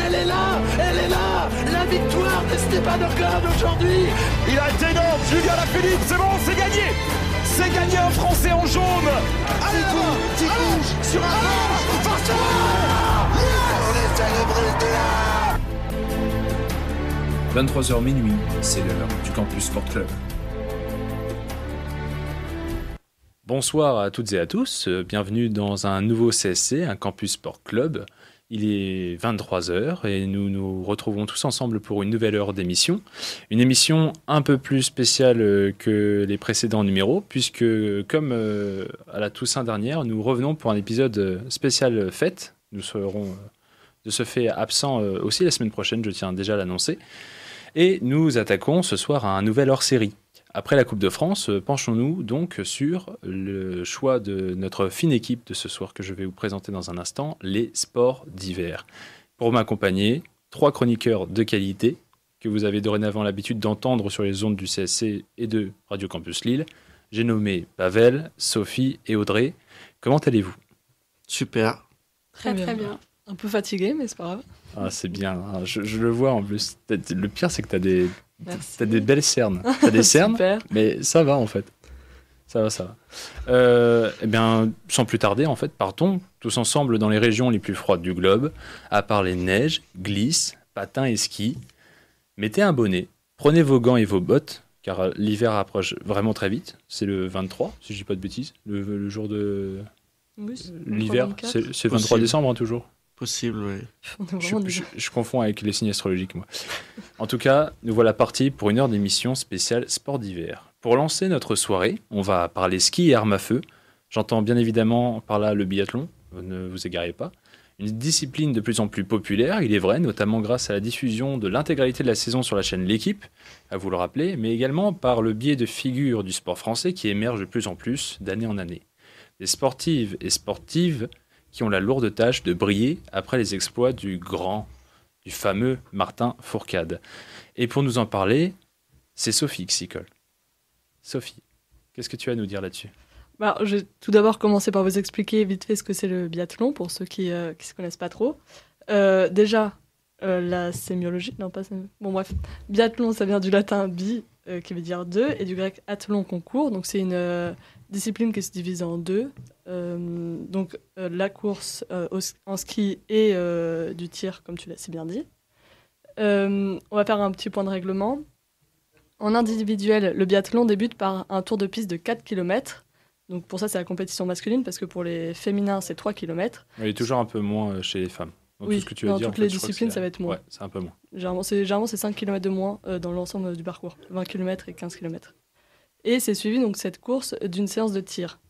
elle est là, la victoire d'Esteban Ocon aujourd'hui. Il a été énorme, Julien Alaphilippe, c'est bon, c'est gagné. C'est gagné, un Français en jaune. Allez, petit rouge sur un rouge, forcément. On est célébré de là. 23h minuit, c'est l'heure du Campus Sport Club. Bonsoir à toutes et à tous, bienvenue dans un nouveau CSC, un Campus Sport Club. Il est 23h et nous nous retrouvons tous ensemble pour une nouvelle heure d'émission. Une émission un peu plus spéciale que les précédents numéros, puisque comme à la Toussaint dernière, nous revenons pour un épisode spécial fête. Nous serons de ce fait absents aussi la semaine prochaine, je tiens déjà à l'annoncer. Et nous attaquons ce soir à un nouvel hors-série. Après la Coupe de France, penchons-nous donc sur le choix de notre fine équipe de ce soir que je vais vous présenter dans un instant, les sports d'hiver. Pour m'accompagner, 3 chroniqueurs de qualité que vous avez dorénavant l'habitude d'entendre sur les ondes du CSC et de Radio Campus Lille. J'ai nommé Pavel, Sophie et Audrey. Comment allez-vous ? Super. Très bien. Un peu fatigué, mais c'est pas grave. Ah, c'est bien, je le vois en plus. Le pire, c'est que t'as des belles cernes. T'as des cernes, Super. mais ça va en fait. Ça va. Eh bien, sans plus tarder, en fait, partons tous ensemble dans les régions les plus froides du globe, à part les neiges, glisses, patins et skis. Mettez un bonnet, prenez vos gants et vos bottes, car l'hiver approche vraiment très vite. C'est le 23, si je dis pas de bêtises, le jour de Oui, l'hiver. 24. C'est 23 décembre, hein, toujours. Possible, oui. On est vraiment nuls. Je confonds avec les signes astrologiques, moi. En tout cas, nous voilà partis pour une heure d'émission spéciale sport d'hiver. Pour lancer notre soirée, on va parler ski et armes à feu. J'entends bien évidemment par là le biathlon, ne vous égarez pas. Une discipline de plus en plus populaire, il est vrai, notamment grâce à la diffusion de l'intégralité de la saison sur la chaîne L'Équipe, à vous le rappeler, mais également par le biais de figures du sport français qui émergent de plus en plus d'année en année. Des sportives et sportives qui ont la lourde tâche de briller après les exploits du fameux Martin Fourcade. Et pour nous en parler, c'est Sophie qui s'y colle. Sophie, qu'est-ce que tu as à nous dire là-dessus ? Je vais tout d'abord commencer par vous expliquer vite fait ce que c'est le biathlon, pour ceux qui ne se connaissent pas trop. La sémiologie, bon bref, biathlon, ça vient du latin bi, qui veut dire deux, et du grec athlon, concours. Donc c'est une discipline qui se divise en deux. La course en ski et du tir, comme tu l'as si bien dit. On va faire un petit point de règlement. En individuel, le biathlon débute par un tour de piste de 4 km. Donc pour ça, c'est la compétition masculine, parce que pour les féminins, c'est 3 km. Il est toujours un peu moins chez les femmes. Donc, oui, tout ce que tu veux dire, toutes les disciplines, ça va être moins. Ouais, c'est un peu moins. Généralement, c'est 5 km de moins dans l'ensemble du parcours, 20 km et 15 km. Et c'est suivi, donc, cette course d'une séance de tir.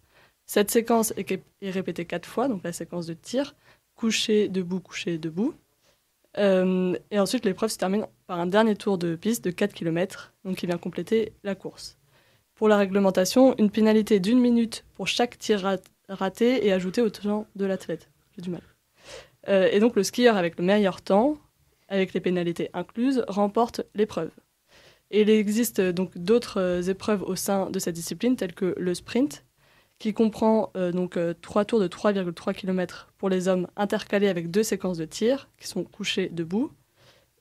Cette séquence est répétée 4 fois, donc la séquence de tir, couché, debout. Et ensuite, l'épreuve se termine par un dernier tour de piste de 4 km, donc qui vient compléter la course. Pour la réglementation, une pénalité d'1 minute pour chaque tir raté est ajoutée au temps de l'athlète. J'ai du mal. Et donc, le skieur avec le meilleur temps, avec les pénalités incluses, remporte l'épreuve. Et il existe donc d'autres épreuves au sein de cette discipline, telles que le sprint, qui comprend 3 tours de 3,3 km pour les hommes intercalés avec 2 séquences de tir, qui sont couchés debout.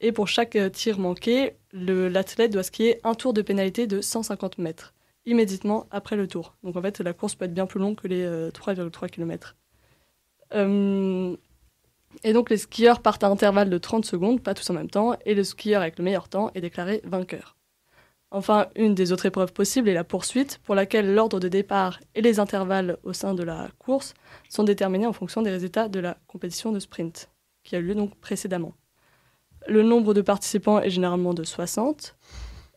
Et pour chaque tir manqué, l'athlète doit skier un tour de pénalité de 150 mètres, immédiatement après le tour. Donc en fait, la course peut être bien plus longue que les 3,3 km. Et donc les skieurs partent à intervalle de 30 secondes, pas tous en même temps, et le skieur avec le meilleur temps est déclaré vainqueur. Enfin, une des autres épreuves possibles est la poursuite, pour laquelle l'ordre de départ et les intervalles au sein de la course sont déterminés en fonction des résultats de la compétition de sprint, qui a eu lieu donc précédemment. Le nombre de participants est généralement de 60.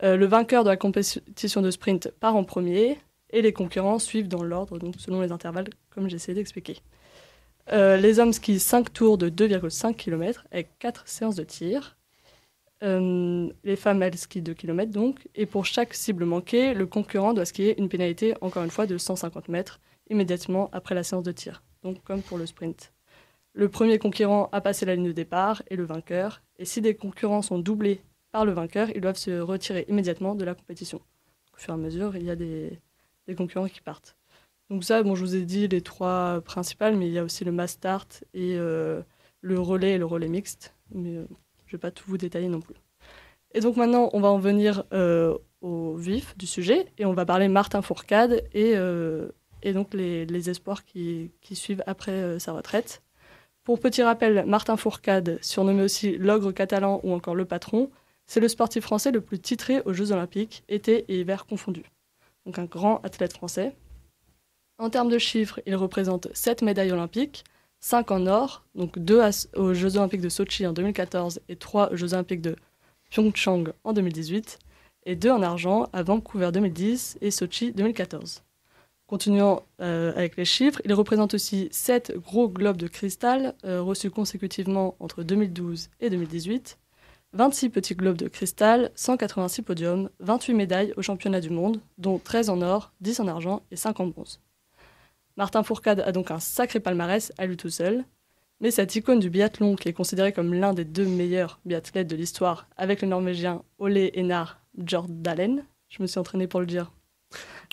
Le vainqueur de la compétition de sprint part en premier, et les concurrents suivent dans l'ordre, donc selon les intervalles, comme j'ai essayé d'expliquer. Les hommes skient 5 tours de 2,5 km avec 4 séances de tir. Les femmes, elles, skient 2 km donc. Et pour chaque cible manquée, le concurrent doit skier une pénalité, encore une fois, de 150 mètres immédiatement après la séance de tir. Donc comme pour le sprint. Le premier concurrent a passé la ligne de départ et le vainqueur. Et si des concurrents sont doublés par le vainqueur, ils doivent se retirer immédiatement de la compétition. Au fur et à mesure, il y a des concurrents qui partent. Donc ça, je vous ai dit les 3 principales, mais il y a aussi le mass start et le relais mixte, mais je ne vais pas tout vous détailler non plus. Et donc maintenant, on va en venir au vif du sujet, et on va parler Martin Fourcade et donc les espoirs qui suivent après sa retraite. Pour petit rappel, Martin Fourcade, surnommé aussi l'ogre catalan ou encore le patron, c'est le sportif français le plus titré aux Jeux Olympiques, été et hiver confondus. Donc un grand athlète français. En termes de chiffres, il représente 7 médailles olympiques, 5 en or, donc 2 aux Jeux Olympiques de Sochi en 2014 et 3 aux Jeux Olympiques de Pyeongchang en 2018, et 2 en argent à Vancouver 2010 et Sochi 2014. Continuant avec les chiffres, il représente aussi 7 gros globes de cristal reçus consécutivement entre 2012 et 2018, 26 petits globes de cristal, 186 podiums, 28 médailles aux championnats du monde, dont 13 en or, 10 en argent et 5 en bronze. Martin Fourcade a donc un sacré palmarès à lui tout seul, mais cette icône du biathlon, qui est considéré comme l'un des 2 meilleurs biathlètes de l'histoire, avec le Norvégien Ole Einar Bjørndalen, je me suis entraîné pour le dire.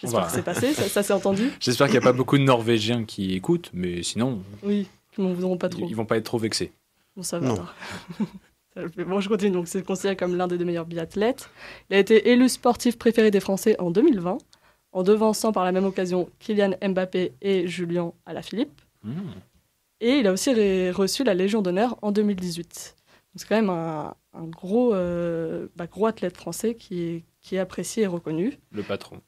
J'espère que c'est passé, ça s'est entendu. J'espère qu'il n'y a pas beaucoup de Norvégiens qui écoutent, mais sinon, Oui, ils m'en voudront pas trop. ils vont pas être trop vexés. Bon, ça va. Non. Alors. Bon, je continue. Donc, c'est considéré comme l'un des 2 meilleurs biathlètes. Il a été élu sportif préféré des Français en 2020, en devançant par la même occasion Kylian Mbappé et Julien Alaphilippe. Et il a aussi reçu la Légion d'honneur en 2018. Donc, c'est quand même un gros athlète français qui est apprécié et reconnu. Le patron.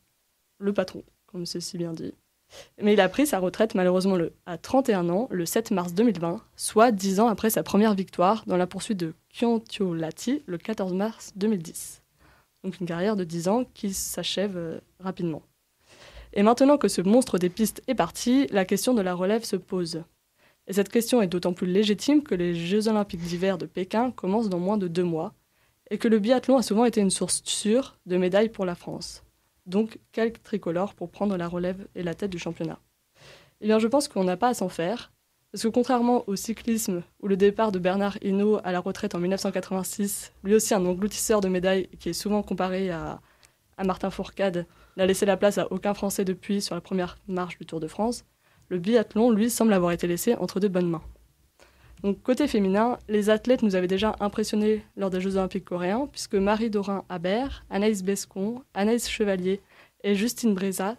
Le patron, comme c'est si bien dit. Mais il a pris sa retraite malheureusement à 31 ans, le 7 mars 2020, soit 10 ans après sa première victoire dans la poursuite de Kontiolahti le 14 mars 2010. Donc une carrière de 10 ans qui s'achève rapidement. Et maintenant que ce monstre des pistes est parti, la question de la relève se pose. Et cette question est d'autant plus légitime que les Jeux Olympiques d'hiver de Pékin commencent dans moins de 2 mois, et que le biathlon a souvent été une source sûre de médailles pour la France. Donc, quel tricolore pour prendre la relève et la tête du championnat? Eh bien, je pense qu'on n'a pas à s'en faire, parce que contrairement au cyclisme, où le départ de Bernard Hinault à la retraite en 1986, lui aussi un engloutisseur de médailles qui est souvent comparé à Martin Fourcade, n'a laissé la place à aucun Français depuis sur la première marche du Tour de France, le biathlon, lui, semble avoir été laissé entre de bonnes mains. Donc, côté féminin, les athlètes nous avaient déjà impressionnés lors des Jeux Olympiques coréens, puisque Marie Dorin-Habert, Anaïs Bescon, Anaïs Chevalier et Justine Bressa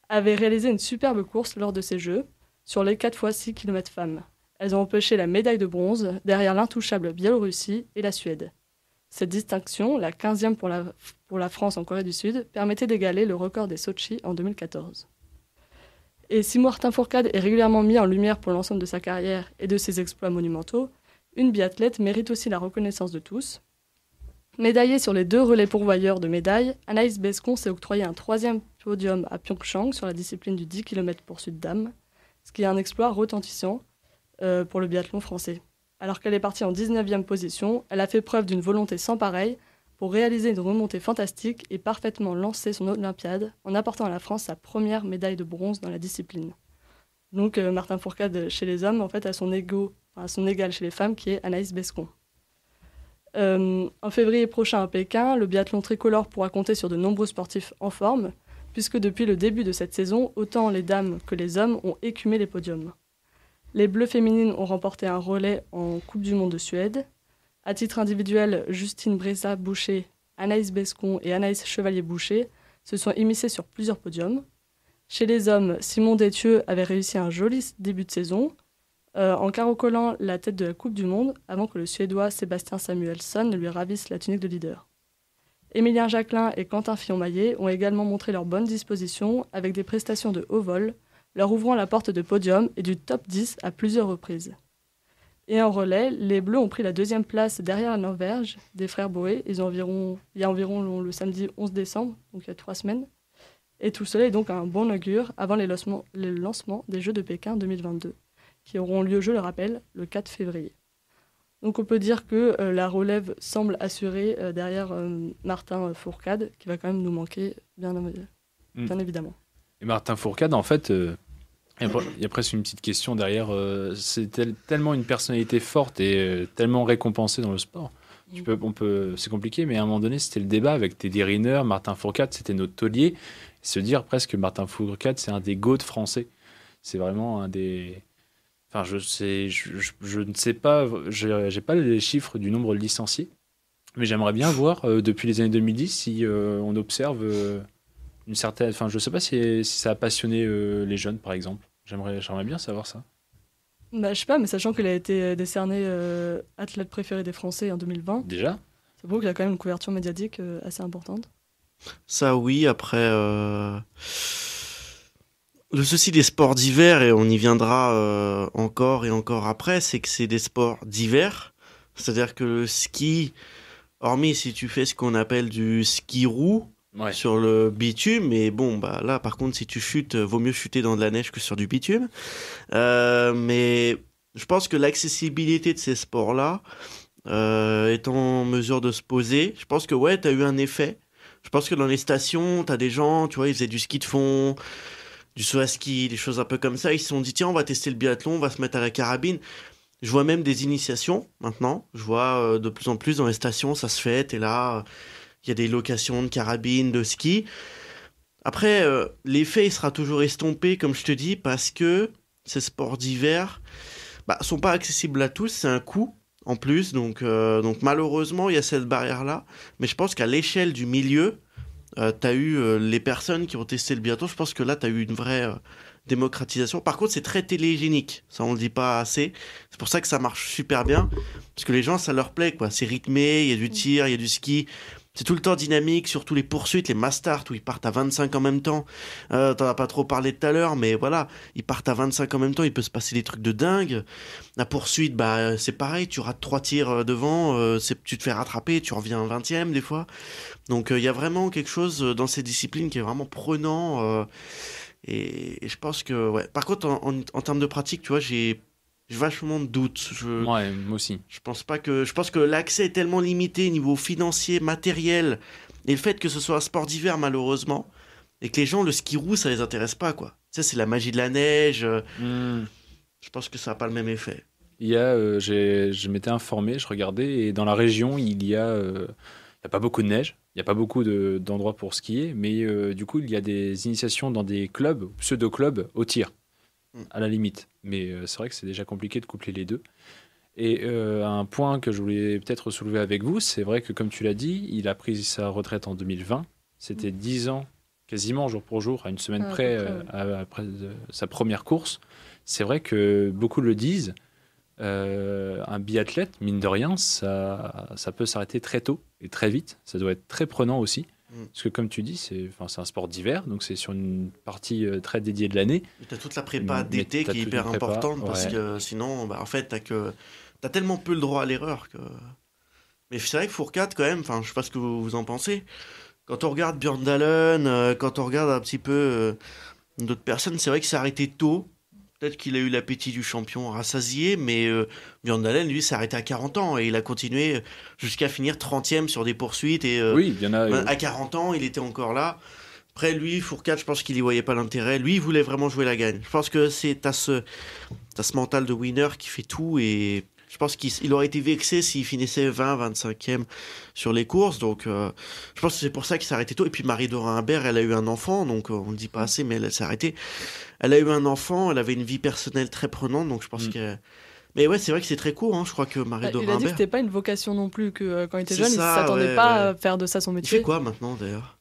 avaient réalisé une superbe course lors de ces Jeux, sur les 4 x 6 km femmes. Elles ont empêché la médaille de bronze derrière l'intouchable Biélorussie et la Suède. Cette distinction, la 15e pour la France en Corée du Sud, permettait d'égaler le record des Sochi en 2014. Et si Martin Fourcade est régulièrement mis en lumière pour l'ensemble de sa carrière et de ses exploits monumentaux, une biathlète mérite aussi la reconnaissance de tous. Médaillée sur les 2 relais pourvoyeurs de médailles, Anaïs Bescon s'est octroyé un 3e podium à Pyeongchang sur la discipline du 10 km poursuite dames, ce qui est un exploit retentissant pour le biathlon français. Alors qu'elle est partie en 19e position, elle a fait preuve d'une volonté sans pareille pour réaliser une remontée fantastique et parfaitement lancer son Olympiade en apportant à la France sa première médaille de bronze dans la discipline. Donc Martin Fourcade chez les hommes, en fait, a son égal chez les femmes qui est Anaïs Bescon. En février prochain à Pékin, le biathlon tricolore pourra compter sur de nombreux sportifs en forme, puisque depuis le début de cette saison, autant les dames que les hommes ont écumé les podiums. Les Bleues féminines ont remporté un relais en Coupe du Monde de Suède. À titre individuel, Justine Bressa-Boucher, Anaïs Bescon et Anaïs Chevalier-Boucher se sont immiscées sur plusieurs podiums. Chez les hommes, Simon Détieux avait réussi un joli début de saison, en caracolant la tête de la Coupe du Monde avant que le Suédois Sébastien Samuelsson ne lui ravisse la tunique de leader. Émilien Jacquelin et Quentin Fillon-Maillet ont également montré leur bonne disposition avec des prestations de haut vol, leur ouvrant la porte de podium et du top 10 à plusieurs reprises. Et en relais, les Bleus ont pris la 2e place derrière la Norvège des frères Boé. Il y a environ le samedi 11 décembre, donc il y a 3 semaines. Et tout cela est donc un bon augure avant les lancements des Jeux de Pékin 2022, qui auront lieu, je le rappelle, le 4 février. Donc on peut dire que la relève semble assurée derrière Martin Fourcade, qui va quand même nous manquer, bien évidemment. Et Martin Fourcade, en fait... Il y a presque une petite question derrière. C'est tellement une personnalité forte et tellement récompensée dans le sport. C'est compliqué, mais à un moment donné, c'était le débat avec Teddy Riner, Martin Fourcade, c'était notre taulier. Se dire presque que Martin Fourcade, c'est un des GOAT français. C'est vraiment un des... Enfin, je ne sais pas, j'ai pas les chiffres du nombre de licenciés, mais j'aimerais bien voir depuis les années 2010 si on observe une certaine. Enfin, je sais pas si ça a passionné les jeunes, par exemple. J'aimerais bien savoir ça. Bah, je sais pas, mais sachant qu'il a été décerné athlète préféré des Français en 2020, Déjà? ça prouve qu'il a quand même une couverture médiatique assez importante. Ça, oui, après... Le souci des sports d'hiver, et on y viendra encore et encore après, c'est que c'est des sports d'hiver. C'est-à-dire que le ski, hormis si tu fais ce qu'on appelle du ski roue Ouais. sur le bitume, mais bon, bah là, par contre, si tu chutes, vaut mieux chuter dans de la neige que sur du bitume. Mais je pense que l'accessibilité de ces sports-là est en mesure de se poser. Je pense que ouais, t'as eu un effet. Je pense que dans les stations, t'as des gens, tu vois, ils faisaient du ski de fond, du saut à ski, des choses un peu comme ça. Ils se sont dit, tiens, on va tester le biathlon, on va se mettre à la carabine. Je vois même des initiations maintenant. Je vois de plus en plus dans les stations, ça se fait. T'es là, il y a des locations de carabines, de ski. Après, l'effet, il sera toujours estompé, comme je te dis, parce que ces sports d'hiver sont pas accessibles à tous. C'est un coût en plus. Donc malheureusement, il y a cette barrière-là. Mais je pense qu'à l'échelle du milieu, t'as eu les personnes qui ont testé le biathlon. Je pense que là, t'as eu une vraie démocratisation. Par contre, c'est très télégénique. Ça, on le dit pas assez. C'est pour ça que ça marche super bien. Parce que les gens, ça leur plaît, quoi. C'est rythmé, il y a du tir, il y a du ski. C'est tout le temps dynamique, surtout les poursuites, les mass start où ils partent à 25 en même temps. T'en as pas trop parlé tout à l'heure, mais voilà, ils partent à 25 en même temps, il peut se passer des trucs de dingue. La poursuite, c'est pareil, tu rates 3 tirs devant, tu te fais rattraper, tu reviens 20e des fois. Donc il y a vraiment quelque chose dans ces disciplines qui est vraiment prenant. Et je pense que, ouais. Par contre, en termes de pratique, tu vois, j'ai vachement de doutes. Ouais, moi aussi. Je pense que l'accès est tellement limité niveau financier, matériel, et le fait que ce soit un sport d'hiver malheureusement, et que les gens, le ski roue, ça les intéresse pas, quoi. Tu sais, c'est la magie de la neige. Je pense que ça n'a pas le même effet. Il y a, je m'étais informé, je regardais, et dans la région, il y a pas beaucoup de neige, il n'y a pas beaucoup d'endroits pour skier, mais du coup, il y a des initiations dans des clubs, pseudo-clubs, au tir, à la limite. Mais c'est vrai que c'est déjà compliqué de coupler les deux. Et un point que je voulais peut-être soulever avec vous, c'est vrai que, comme tu l'as dit, il a pris sa retraite en 2020. C'était 10 ans, quasiment jour pour jour, à une semaine près, après sa première course. C'est vrai que beaucoup le disent. Un biathlète, mine de rien, ça peut s'arrêter très tôt et très vite. Ça doit être très prenant aussi. Parce que comme tu dis, c'est un sport d'hiver, donc c'est sur une partie très dédiée de l'année. Tu as toute la prépa d'été qui est hyper importante, parce que sinon, en fait, t'as tellement peu le droit à l'erreur. Mais c'est vrai que Fourcade, quand même, je sais pas ce que vous en pensez, quand on regarde Björn Dahlön, quand on regarde un petit peu d'autres personnes, c'est vrai qu'il s'est arrêté tôt. Peut-être qu'il a eu l'appétit du champion rassasié, mais Björn Dahlön, lui, s'est arrêté à 40 ans et il a continué jusqu'à finir 30e sur des poursuites. Et oui, il y en a. À 40 ans, il était encore là. Après, lui, Fourcade, je pense qu'il y voyait pas l'intérêt. Lui, il voulait vraiment jouer la gagne. Je pense que t'as ce mental de winner qui fait tout, et je pense qu'il aurait été vexé s'il finissait 20, 25e sur les courses. Donc, je pense que c'est pour ça qu'il s'est arrêté tôt. Et puis, Marie-Dora Humbert, elle a eu un enfant, donc on ne dit pas assez, mais elle s'est arrêtée. Elle a eu un enfant, elle avait une vie personnelle très prenante, donc je pense que... Mais ouais, c'est vrai que c'est très court, je crois que Marie-Dora Humbert... Il a dit que c'était pas une vocation non plus, que quand il était jeune, il s'attendait pas à faire de ça son métier. Il fait quoi maintenant, d'ailleurs?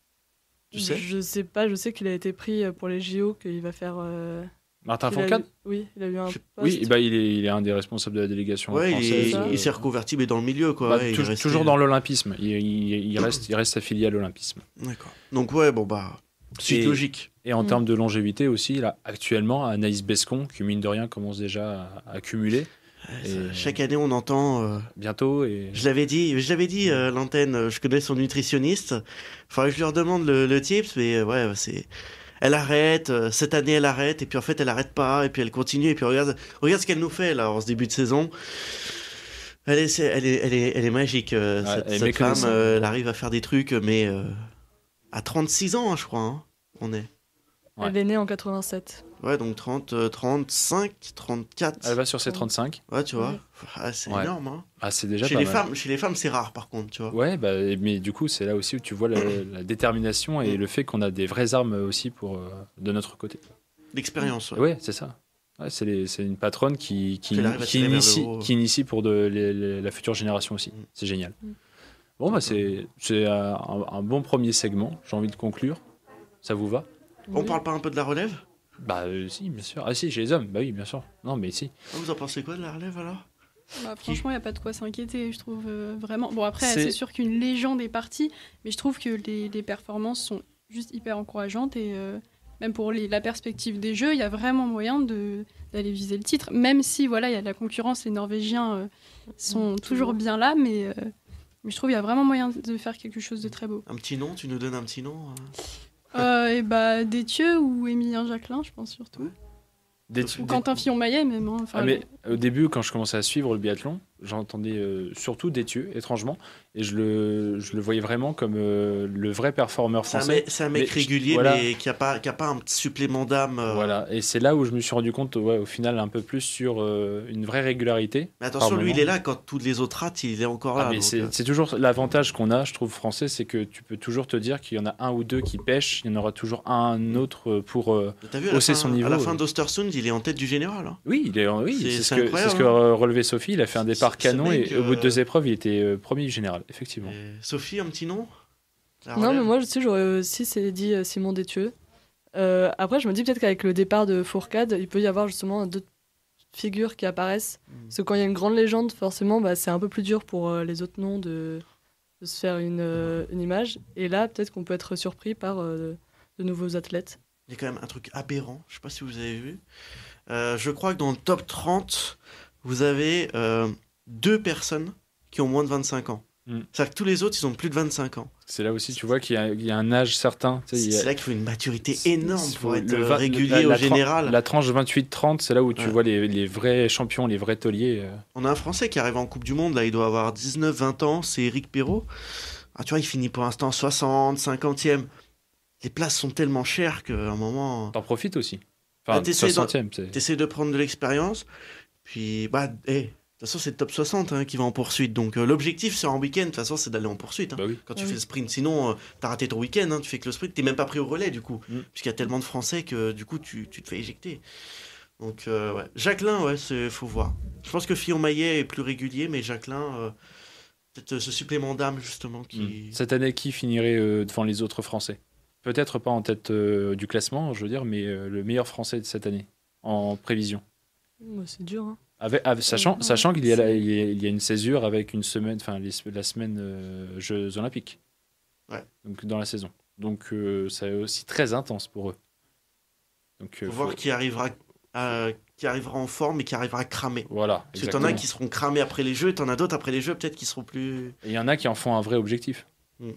Tu sais? Je sais pas, je sais qu'il a été pris pour les JO, qu'il va faire... Martin Fourcade? Oui, il a eu un poste. Oui, il est un des responsables de la délégation française. Il s'est reconverti, mais dans le milieu, quoi. Toujours dans l'olympisme. Il reste affilié à l'olympisme. D'accord. Donc ouais, c'est logique. Et en termes de longévité aussi, là, actuellement, Anaïs Bescon, qui mine de rien commence déjà à accumuler. Chaque année, on entend... bientôt. Je l'avais dit à l'antenne, je connais son nutritionniste. Faudrait que je lui redemande le tips, mais ouais, c'est... Elle arrête, cette année elle arrête, et puis en fait elle arrête pas, et puis elle continue, et puis regarde ce qu'elle nous fait là en ce début de saison. Elle est magique, cette femme, elle arrive à faire des trucs, mais à 36 ans, je crois, on est. Ouais. Elle est née en 87. Ouais, donc 35, 34. Elle va sur ses 35. Ouais, tu vois. C'est énorme. C'est déjà pas mal. Chez les femmes, c'est rare, par contre, tu vois. Ouais, mais du coup, c'est là aussi où tu vois la détermination et le fait qu'on a des vraies armes aussi de notre côté. L'expérience, ouais, c'est ça. Ouais, c'est une patronne qui initie pour la future génération aussi. C'est génial. Bon, bah, c'est un bon premier segment. J'ai envie de conclure. Ça vous va ? On parle pas un peu de la relève ? Bah si, bien sûr. Ah si, chez les hommes, bah oui, bien sûr. Non, mais si. Vous en pensez quoi de la relève alors ? Bah, franchement, il n'y a pas de quoi s'inquiéter, je trouve vraiment. Bon, après, c'est sûr qu'une légende est partie, mais je trouve que les performances sont juste hyper encourageantes et même pour la perspective des Jeux, il y a vraiment moyen d'aller viser le titre. Même si, voilà, il y a de la concurrence, les Norvégiens sont toujours bien là, mais je trouve qu'il y a vraiment moyen de faire quelque chose de très beau. Un petit nom, tu nous donnes un petit nom Et bah, Détieux ou Émilien Jacquelin, je pense surtout. Ou Quentin Fillon-Maillet même. Hein, mais au début, quand je commençais à suivre le biathlon, j'entendais surtout Détieux, étrangement, et je le voyais vraiment comme le vrai performeur français. C'est un mec régulier, voilà. Mais qui a pas un petit supplément d'âme. Voilà, et c'est là où je me suis rendu compte, au final, un peu plus sur une vraie régularité. Mais attention, lui, il est là quand tous les autres ratent, il est encore là. Mais c'est toujours l'avantage qu'on a, je trouve, français, c'est que tu peux toujours te dire qu'il y en a un ou deux qui pêchent, il y en aura toujours un autre pour hausser son niveau. À la fin d'Ostersund, il est en tête du général. Hein. Oui, c'est ce que relevait Sophie, il a fait un départ canon et au bout de 2 épreuves, il était premier du général, effectivement. Sophie, un petit nom ? Non, mais moi, j'aurais aussi dit Simon Détieux. Après, je me dis peut-être qu'avec le départ de Fourcade, il peut y avoir justement d'autres figures qui apparaissent. Parce que quand il y a une grande légende, forcément, c'est un peu plus dur pour les autres noms de se faire une image. Et là, peut-être qu'on peut être surpris par de nouveaux athlètes. Il y a quand même un truc aberrant, je ne sais pas si vous avez vu. Je crois que dans le top 30, vous avez 2 personnes qui ont moins de 25 ans. C'est-à-dire que tous les autres, ils ont plus de 25 ans. C'est là aussi, tu vois, qu'il y a un âge certain. C'est là qu'il faut une maturité énorme pour être régulier au général. La tranche 28-30, c'est là où tu vois les vrais champions, les vrais tauliers. On a un Français qui arrive en Coupe du Monde, là, il doit avoir 19-20 ans, c'est Eric Perrault. Tu vois, il finit pour l'instant 60, 50e. Les places sont tellement chères qu'à un moment... T'en profites aussi. Enfin, 60e. T'essaies de prendre de l'expérience, puis... De toute façon, c'est le top 60 qui va en poursuite. Donc, l'objectif, c'est en week-end. De toute façon, c'est d'aller en poursuite. Hein, oui. Quand tu fais le sprint. Sinon, t'as raté ton week-end. Tu fais que le sprint. T'es même pas pris au relais, du coup. Puisqu'il y a tellement de Français que, du coup, tu te fais éjecter. Donc, Jacquelin, faut voir. Je pense que Fillon-Maillet est plus régulier, mais Jacquelin, peut-être ce supplément d'âme, justement. Cette année, qui finirait devant les autres Français ? Peut-être pas en tête du classement, je veux dire, mais le meilleur Français de cette année, en prévision. C'est dur, hein. Sachant qu'il y a une césure avec une semaine, enfin la semaine Jeux Olympiques, donc dans la saison. Donc c'est aussi très intense pour eux. Donc faut voir qui arrivera en forme et qui arrivera à cramer. Voilà. Parce que t'en as qui seront cramés après les Jeux, et t'en as d'autres après les Jeux peut-être qui seront plus. Et il y en a qui en font un vrai objectif.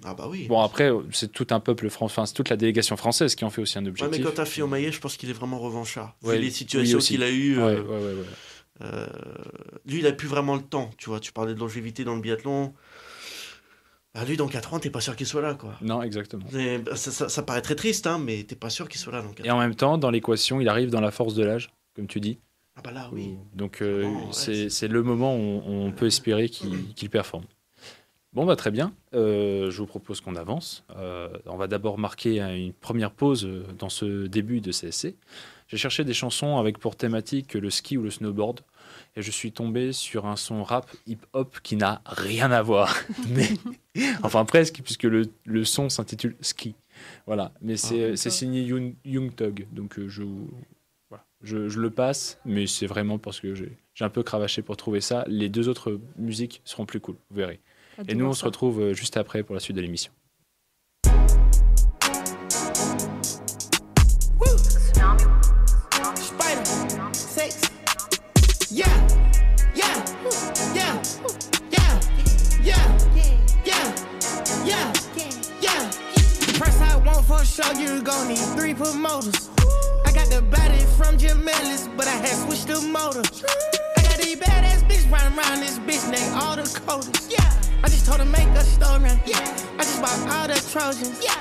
Ah bah oui. Bon après c'est tout un peuple français, c'est toute la délégation française qui en fait aussi un objectif. Ouais, mais quand t'as Fillon-Maillet, je pense qu'il est vraiment revanchard. Vu les situations qu'il a eues. Lui, il a plus vraiment le temps, tu vois. Tu parlais de longévité dans le biathlon. Lui, dans 4 ans, t'es pas sûr qu'il soit là, quoi. Non, exactement. Ça paraît très triste, mais t'es pas sûr qu'il soit là dans 4 ans. Et en même temps, dans l'équation, il arrive dans la force de l'âge, comme tu dis. Ah bah là, oui. Donc, c'est le moment où on peut espérer qu'il performe. Bon, très bien. Je vous propose qu'on avance. On va d'abord marquer une première pause dans ce début de CSC. J'ai cherché des chansons avec pour thématique le ski ou le snowboard et je suis tombé sur un son rap hip-hop qui n'a rien à voir. Mais, enfin presque, puisque le son s'intitule Ski. Voilà, mais c'est signé Young Thug, donc je le passe, mais c'est vraiment parce que j'ai un peu cravaché pour trouver ça. Les 2 autres musiques seront plus cool, vous verrez. Et nous, on se retrouve juste après pour la suite de l'émission. Show you gon' need 3 promoters. I got the body from Jamelis, but I had switched the motor. I got these badass bitches running around this bitch named all the coders. Yeah, I just told her make a story. Yeah, I just bought all the Trojans. Yeah.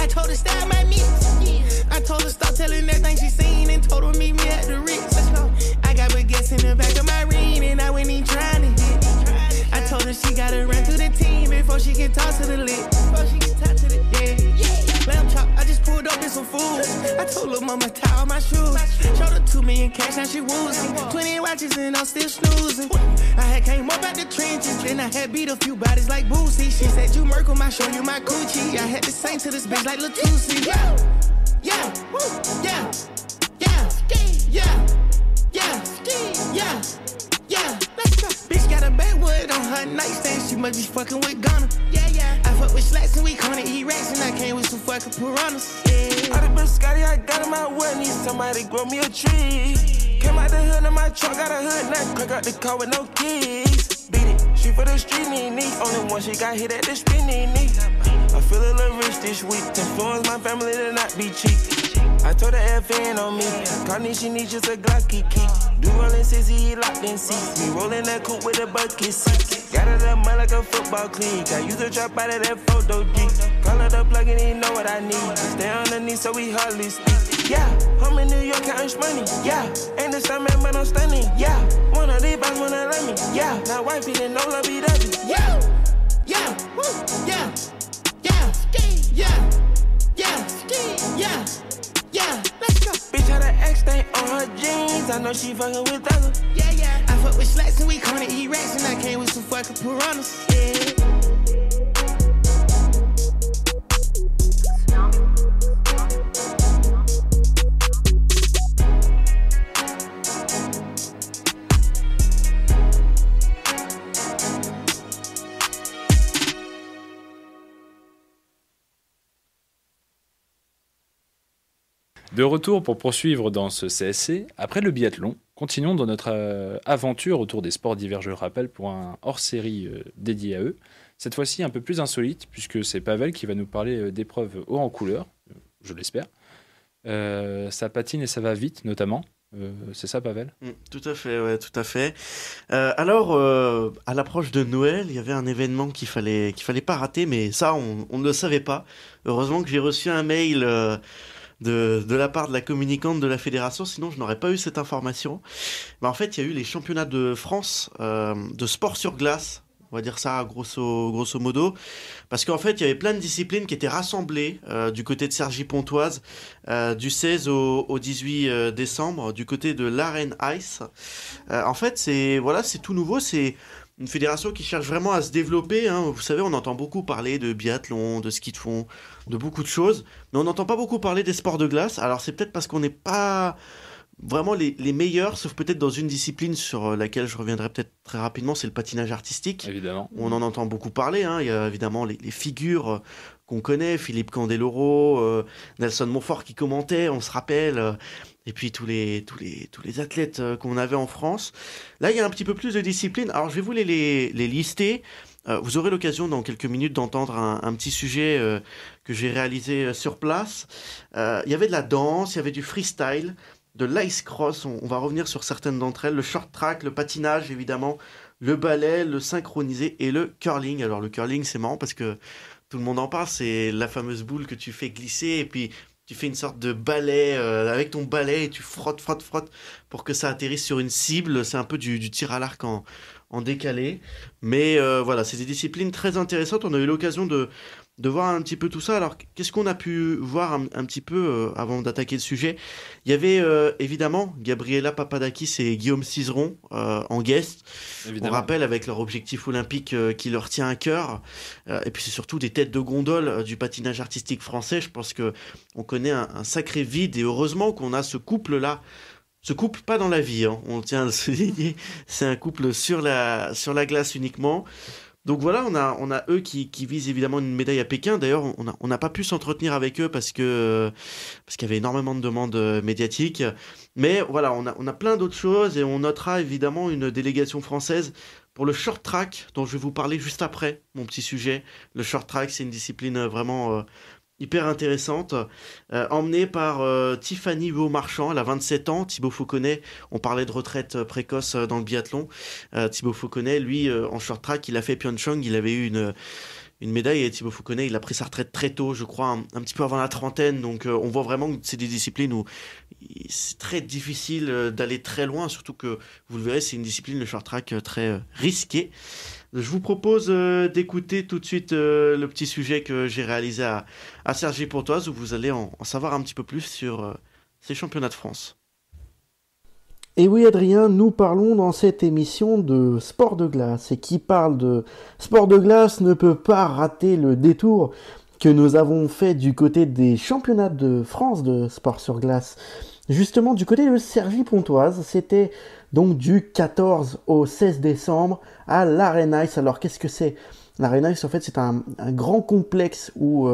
I told her style my mix. I told her stop telling everything she seen and told her meet me at the Ritz. I got baguettes in the back of my ring and I went in trying to hit. I told her she gotta run through the team before she can talk to the lit. Lamb chop, I just pulled up in some food. I told little mama tie all my shoes. Showed her 2 million cash, now she woozing. 20 watches and I'm still snoozing. I had came up out the trenches, then I had beat a few bodies like Boosie. She said you Merkle, I show you my Gucci. I had to sing to this bitch like Latusi. Yeah, yeah, yeah, yeah, yeah, yeah, yeah, yeah. Let's go. Bitch got a backwood on her nightstand, she must be fucking with Ghana. Yeah, yeah. I fuck with slacks and we gonna eat racks, and I came with some fucking piranhas. Yeah. All the biscotti I got in my wood, need somebody grow me a tree. Came out the hood in my truck, got a hood, now crack out the car with no keys. Beat it, she for the street, knee. Only one she got hit at the street, knee. I feel a little rich this week, influence my family to not be cheap. I told her FN on me, Carnage, she needs just a Glocky key. Do rollin' 60, locked in seats. Me rollin' that coupe with a bucket seat. Got it up mud like a football cleat. I use a drop out of that photo G. Call her the plug and he know what I need. Stay underneath so we hardly speak. Yeah, I'm in New York counting money. Yeah, ain't the same man but I'm stunning. Yeah, one of these boys wanna let me. Yeah, now wifey didn't know love BW. Yeah, yeah, woo, yeah, yeah, yeah, yeah, yeah. Yeah, let's go. Bitch had an X stain on her jeans. I know she fucking with others. Yeah, yeah. I fuck with slacks and we gonna eat racks, and I came with some fucking piranhas. Yeah. De retour pour poursuivre dans ce CSC, après le biathlon, continuons dans notre aventure autour des sports d'hiver, je le rappelle, pour un hors-série dédié à eux. Cette fois-ci un peu plus insolite, puisque c'est Pavel qui va nous parler d'épreuves haut en couleur, je l'espère. Ça patine et ça va vite, notamment. C'est ça, Pavel ? Tout à fait, ouais, tout à fait. Alors, à l'approche de Noël, il y avait un événement qu'il fallait pas rater, mais ça, on ne le savait pas. Heureusement que j'ai reçu un mail de la part de la communicante de la fédération, sinon je n'aurais pas eu cette information. Mais en fait, il y a eu les championnats de France de sport sur glace, on va dire ça grosso modo, parce qu'en fait, il y avait plein de disciplines qui étaient rassemblées du côté de Cergy-Pontoise du 16 au 18 décembre, du côté de l'Arène Ice. En fait, c'est tout nouveau, c'est une fédération qui cherche vraiment à se développer, hein. Vous savez, on entend beaucoup parler de biathlon, de ski de fond, de beaucoup de choses, mais on n'entend pas beaucoup parler des sports de glace. Alors c'est peut-être parce qu'on n'est pas vraiment les meilleurs, sauf peut-être dans une discipline sur laquelle je reviendrai peut-être très rapidement, c'est le patinage artistique. Évidemment. On en entend beaucoup parler, hein. Il y a évidemment les figures qu'on connaît, Philippe Candeloro, Nelson Montfort qui commentait, on se rappelle, et puis tous les athlètes qu'on avait en France. Là, il y a un petit peu plus de disciplines. Alors, je vais vous les lister. Vous aurez l'occasion dans quelques minutes d'entendre un petit sujet que j'ai réalisé sur place. Il y avait de la danse, il y avait du freestyle, de l'ice cross, on va revenir sur certaines d'entre elles, le short track, le patinage évidemment, le ballet, le synchronisé et le curling. Alors le curling, c'est marrant parce que tout le monde en parle, c'est la fameuse boule que tu fais glisser et puis tu fais une sorte de balai avec ton balai et tu frottes pour que ça atterrisse sur une cible. C'est un peu du tir à l'arc en décalé. Mais voilà, c'est des disciplines très intéressantes. On a eu l'occasion de voir un petit peu tout ça. Alors, qu'est-ce qu'on a pu voir un petit peu avant d'attaquer le sujet ? Il y avait évidemment Gabriela Papadakis et Guillaume Cizeron en guest. Évidemment. On rappelle avec leur objectif olympique qui leur tient à cœur. Et puis c'est surtout des têtes de gondole du patinage artistique français. Je pense qu'on connaît un sacré vide et heureusement qu'on a ce couple-là. Ce couple, pas dans la vie, hein, on tient à le souligner. C'est un couple sur la glace uniquement. Donc voilà, on a eux qui visent évidemment une médaille à Pékin. D'ailleurs, on n'a pas pu s'entretenir avec eux parce qu'il y avait énormément de demandes médiatiques. Mais voilà, on a plein d'autres choses et on notera évidemment une délégation française pour le short track dont je vais vous parler juste après mon petit sujet. Le short track, c'est une discipline vraiment hyper intéressante, emmenée par Tiffany Beaumarchand, elle a 27 ans, Thibaut Fauconnet, on parlait de retraite précoce dans le biathlon, Thibaut Fauconnet, lui, en short track, il a fait Pyeongchang, il avait eu une médaille, et Thibaut Fauconnet, il a pris sa retraite très tôt, je crois, un petit peu avant la trentaine, donc on voit vraiment que c'est des disciplines où c'est très difficile d'aller très loin, surtout que, vous le verrez, c'est une discipline, le short track, très risquée. Je vous propose d'écouter tout de suite le petit sujet que j'ai réalisé à Cergy-Pontoise, où vous allez en savoir un petit peu plus sur ces championnats de France. Et oui Adrien, nous parlons dans cette émission de sport de glace, et qui parle de sport de glace ne peut pas rater le détour que nous avons fait du côté des championnats de France de sport sur glace. Justement du côté de Cergy-Pontoise, c'était donc du 14 au 16 décembre à l'Arena Ice. Alors qu'est-ce que c'est ? L'Arena Ice, en fait, c'est un grand complexe où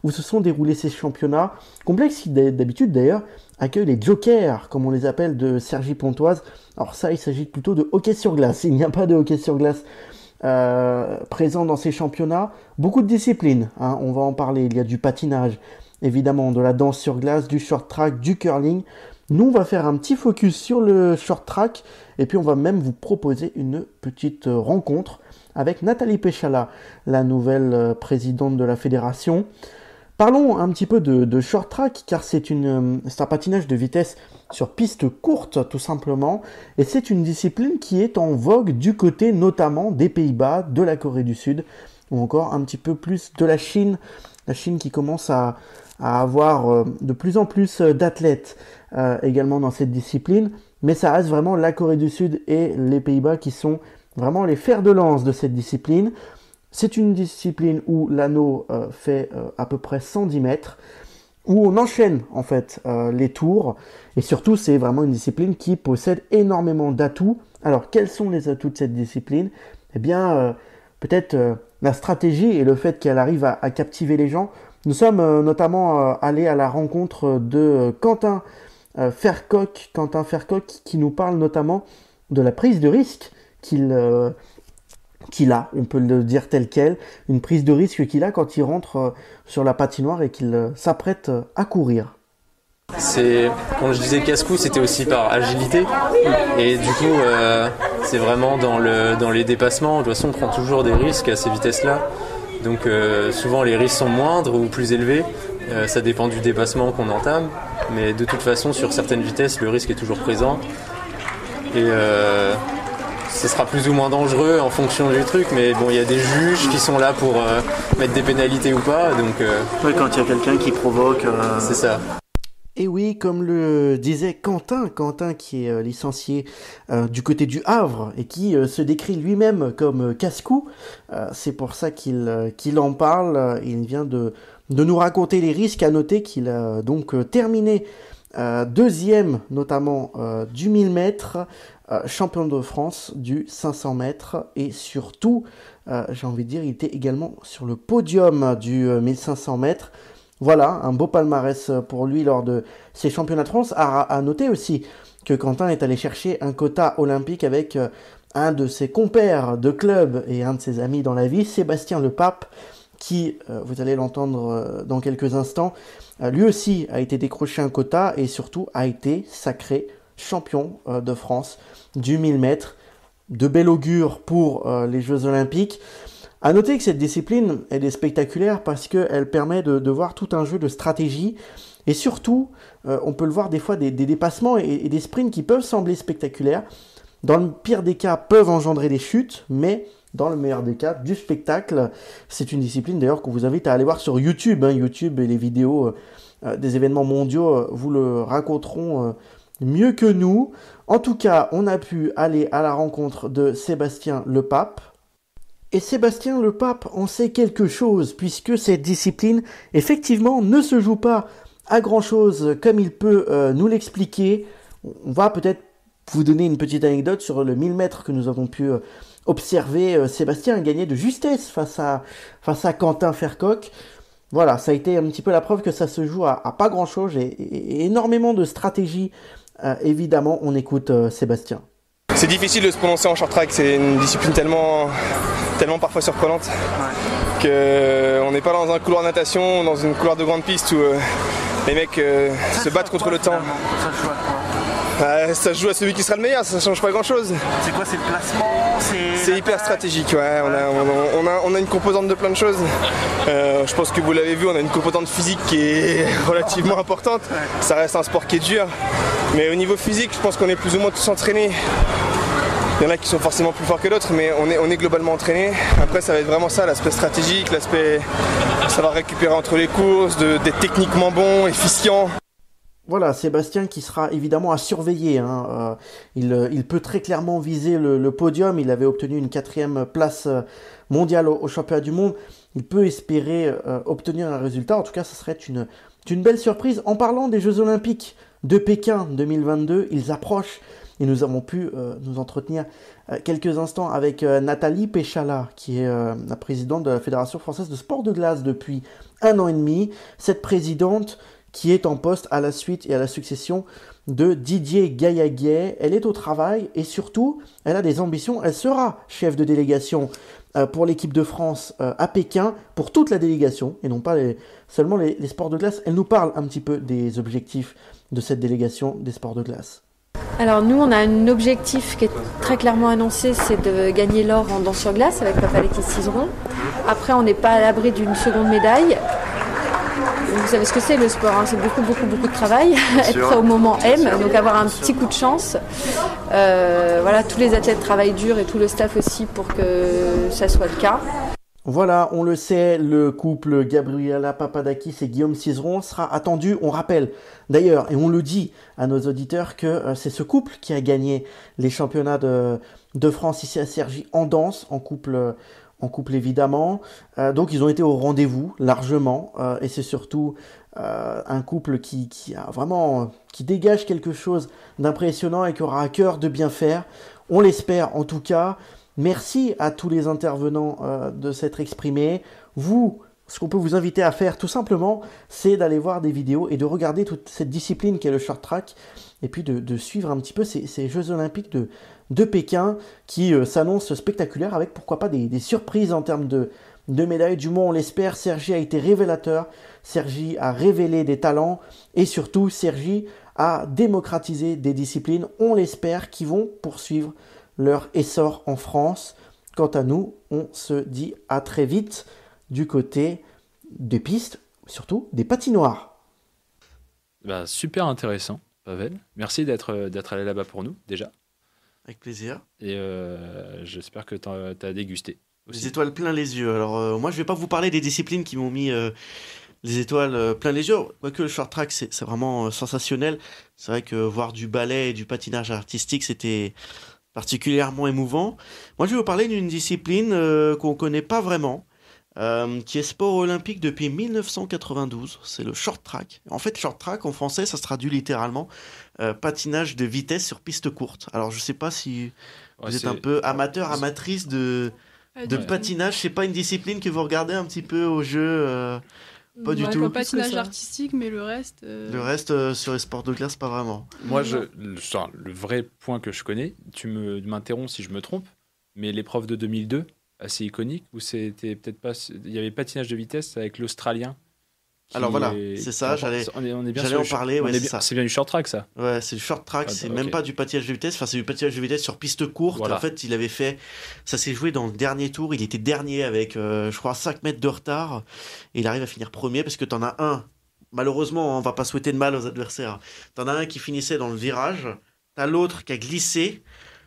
se sont déroulés ces championnats. Complexe qui d'habitude d'ailleurs accueille les jokers, comme on les appelle, de Cergy-Pontoise. Alors ça, il s'agit plutôt de hockey sur glace. Il n'y a pas de hockey sur glace présent dans ces championnats. Beaucoup de disciplines, hein, on va en parler. Il y a du patinage, évidemment, de la danse sur glace, du short track, du curling. Nous, on va faire un petit focus sur le short track et puis on va même vous proposer une petite rencontre avec Nathalie Péchala, la nouvelle présidente de la fédération. Parlons un petit peu de short track car c'est un patinage de vitesse sur piste courte tout simplement et c'est une discipline qui est en vogue du côté notamment des Pays-Bas, de la Corée du Sud ou encore un petit peu plus de la Chine qui commence à avoir de plus en plus d'athlètes également dans cette discipline, mais ça reste vraiment la Corée du Sud et les Pays-Bas qui sont vraiment les fers de lance de cette discipline. C'est une discipline où l'anneau fait à peu près 110 mètres, où on enchaîne en fait les tours, et surtout c'est vraiment une discipline qui possède énormément d'atouts. Alors quels sont les atouts de cette discipline ? Eh bien peut-être la stratégie et le fait qu'elle arrive à captiver les gens. Nous sommes notamment allés à la rencontre de Quentin Fercoq qui nous parle notamment de la prise de risque qu'il a, on peut le dire tel quel, une prise de risque qu'il a quand il rentre sur la patinoire et qu'il s'apprête à courir. Quand je disais casse-cou, c'était aussi par agilité et du coup c'est vraiment dans les dépassements. De toute façon on prend toujours des risques à ces vitesses-là, donc souvent les risques sont moindres ou plus élevés, ça dépend du dépassement qu'on entame, mais de toute façon sur certaines vitesses le risque est toujours présent et ce sera plus ou moins dangereux en fonction du truc, mais bon, il y a des juges qui sont là pour mettre des pénalités ou pas, donc... Oui, quand il y a quelqu'un qui provoque... C'est ça. Et oui, comme le disait Quentin qui est licencié du côté du Havre et qui se décrit lui-même comme casse-cou, c'est pour ça qu'il en parle. Il vient de nous raconter les risques. À noter qu'il a donc terminé deuxième notamment du 1000 mètres, champion de France du 500 mètres et surtout, j'ai envie de dire, il était également sur le podium du 1500 mètres. Voilà, un beau palmarès pour lui lors de ces championnats de France. À noter aussi que Quentin est allé chercher un quota olympique avec un de ses compères de club et un de ses amis dans la vie, Sébastien Le Pape, qui, vous allez l'entendre dans quelques instants, lui aussi a été décroché un quota et surtout a été sacré champion de France du 1000 mètres. De bel augure pour les Jeux Olympiques. À noter que cette discipline, elle est spectaculaire parce qu'elle permet de voir tout un jeu de stratégie et surtout, on peut le voir des fois des dépassements et des sprints qui peuvent sembler spectaculaires. Dans le pire des cas, peuvent engendrer des chutes, mais dans le meilleur des cas, du spectacle. C'est une discipline d'ailleurs qu'on vous invite à aller voir sur YouTube. YouTube et les vidéos des événements mondiaux vous le raconteront mieux que nous. En tout cas, on a pu aller à la rencontre de Sébastien Le Pape. Et Sébastien Le Pape en sait quelque chose, puisque cette discipline, effectivement, ne se joue pas à grand-chose comme il peut nous l'expliquer. On va peut-être vous donner une petite anecdote sur le 1000 mètres que nous avons pu observer. Sébastien a gagné de justesse face à Quentin Fercoq. Voilà, ça a été un petit peu la preuve que ça se joue à pas grand-chose et énormément de stratégie. Évidemment, on écoute Sébastien. C'est difficile de se prononcer en short track, c'est une discipline tellement parfois surprenante qu'on n'est pas dans un couloir de natation, dans une couloir de grande piste où les mecs se battent contre le temps. Ça se joue à celui qui sera le meilleur, ça change pas grand chose. C'est quoi, c'est le placement? C'est hyper stratégique, ouais. On a une composante de plein de choses. Je pense que vous l'avez vu, on a une composante physique qui est relativement importante. Ça reste un sport qui est dur. Mais au niveau physique, je pense qu'on est plus ou moins tous entraînés Il y en a qui sont forcément plus forts que d'autres, mais on est globalement entraîné. Après, ça va être vraiment ça, l'aspect stratégique, l'aspect savoir récupérer entre les courses, d'être techniquement bon, efficient. Voilà, Sébastien qui sera évidemment à surveiller. Hein. Il peut très clairement viser le podium. Il avait obtenu une 4e place mondiale au championnat du monde. Il peut espérer obtenir un résultat. En tout cas, ce serait une belle surprise. En parlant des Jeux Olympiques de Pékin 2022, ils approchent. Et nous avons pu nous entretenir quelques instants avec Nathalie Péchala, qui est la présidente de la Fédération française de sport de glace depuis 1 an et demi. Cette présidente qui est en poste à la suite et à la succession de Didier Gaillaguet. Elle est au travail et surtout, elle a des ambitions. Elle sera chef de délégation pour l'équipe de France à Pékin, pour toute la délégation, et non pas seulement les sports de glace. Elle nous parle un petit peu des objectifs de cette délégation des sports de glace. Alors nous, on a un objectif qui est très clairement annoncé, c'est de gagner l'or en danse sur glace avec Papa-Alexis Cizeron. Après, on n'est pas à l'abri d'une seconde médaille. Vous savez ce que c'est le sport, hein, c'est beaucoup de travail, être prêt au moment M, donc avoir un petit coup de chance. Voilà, tous les athlètes travaillent dur et tout le staff aussi pour que ça soit le cas. Voilà, on le sait, le couple Gabriela Papadakis et Guillaume Cizeron sera attendu. On rappelle d'ailleurs, et on le dit à nos auditeurs, que c'est ce couple qui a gagné les championnats de France ici à Cergy en danse, en couple évidemment. Donc ils ont été au rendez-vous largement, et c'est surtout un couple qui a vraiment, qui dégage quelque chose d'impressionnant et qui aura à cœur de bien faire. On l'espère en tout cas. Merci à tous les intervenants de s'être exprimés. Vous, ce qu'on peut vous inviter à faire tout simplement, c'est d'aller voir des vidéos et de regarder toute cette discipline qu'est le short track, et puis de suivre un petit peu ces Jeux Olympiques de Pékin qui s'annoncent spectaculaires, avec pourquoi pas des surprises en termes de médailles. Du moins on l'espère. Cergy a été révélateur, Cergy a révélé des talents, et surtout Cergy a démocratisé des disciplines, on l'espère, qui vont poursuivre leur essor en France. Quant à nous, on se dit à très vite du côté des pistes, surtout des patinoires. Bah, super intéressant, Pavel. Merci d'être allé là-bas pour nous, déjà. Avec plaisir. Et j'espère que tu as dégusté aussi. Les étoiles plein les yeux. Alors, moi, je vais pas vous parler des disciplines qui m'ont mis les étoiles plein les yeux. Quoique le short track, c'est vraiment sensationnel. C'est vrai que voir du ballet et du patinage artistique, c'était particulièrement émouvant. Moi, je vais vous parler d'une discipline qu'on connaît pas vraiment, qui est sport olympique depuis 1992. C'est le short track. En fait, short track, en français, ça se traduit littéralement patinage de vitesse sur piste courte. Alors, je sais pas si vous êtes un peu amateur, amatrice de patinage. C'est pas une discipline que vous regardez un petit peu au jeu pas du tout. Le patinage artistique, mais le reste... Le reste, sur les sports de glace, pas vraiment. Moi, le vrai point que je connais, tu m'interromps si je me trompe, mais l'épreuve de 2002, assez iconique, où c'était peut-être pas... Il y avait patinage de vitesse avec l'Australien. Alors voilà, c'est ça, j'allais en parler. Ouais, c'est bien du short track, ça. Ouais, c'est du short track, c'est même pas du patinage de vitesse, enfin c'est du patinage de vitesse sur piste courte. Voilà. En fait, il avait fait, ça s'est joué dans le dernier tour, il était dernier avec, je crois, 5 mètres de retard, et il arrive à finir premier parce que t'en as un, malheureusement, on va pas souhaiter de mal aux adversaires, t'en as un qui finissait dans le virage, t'as l'autre qui a glissé,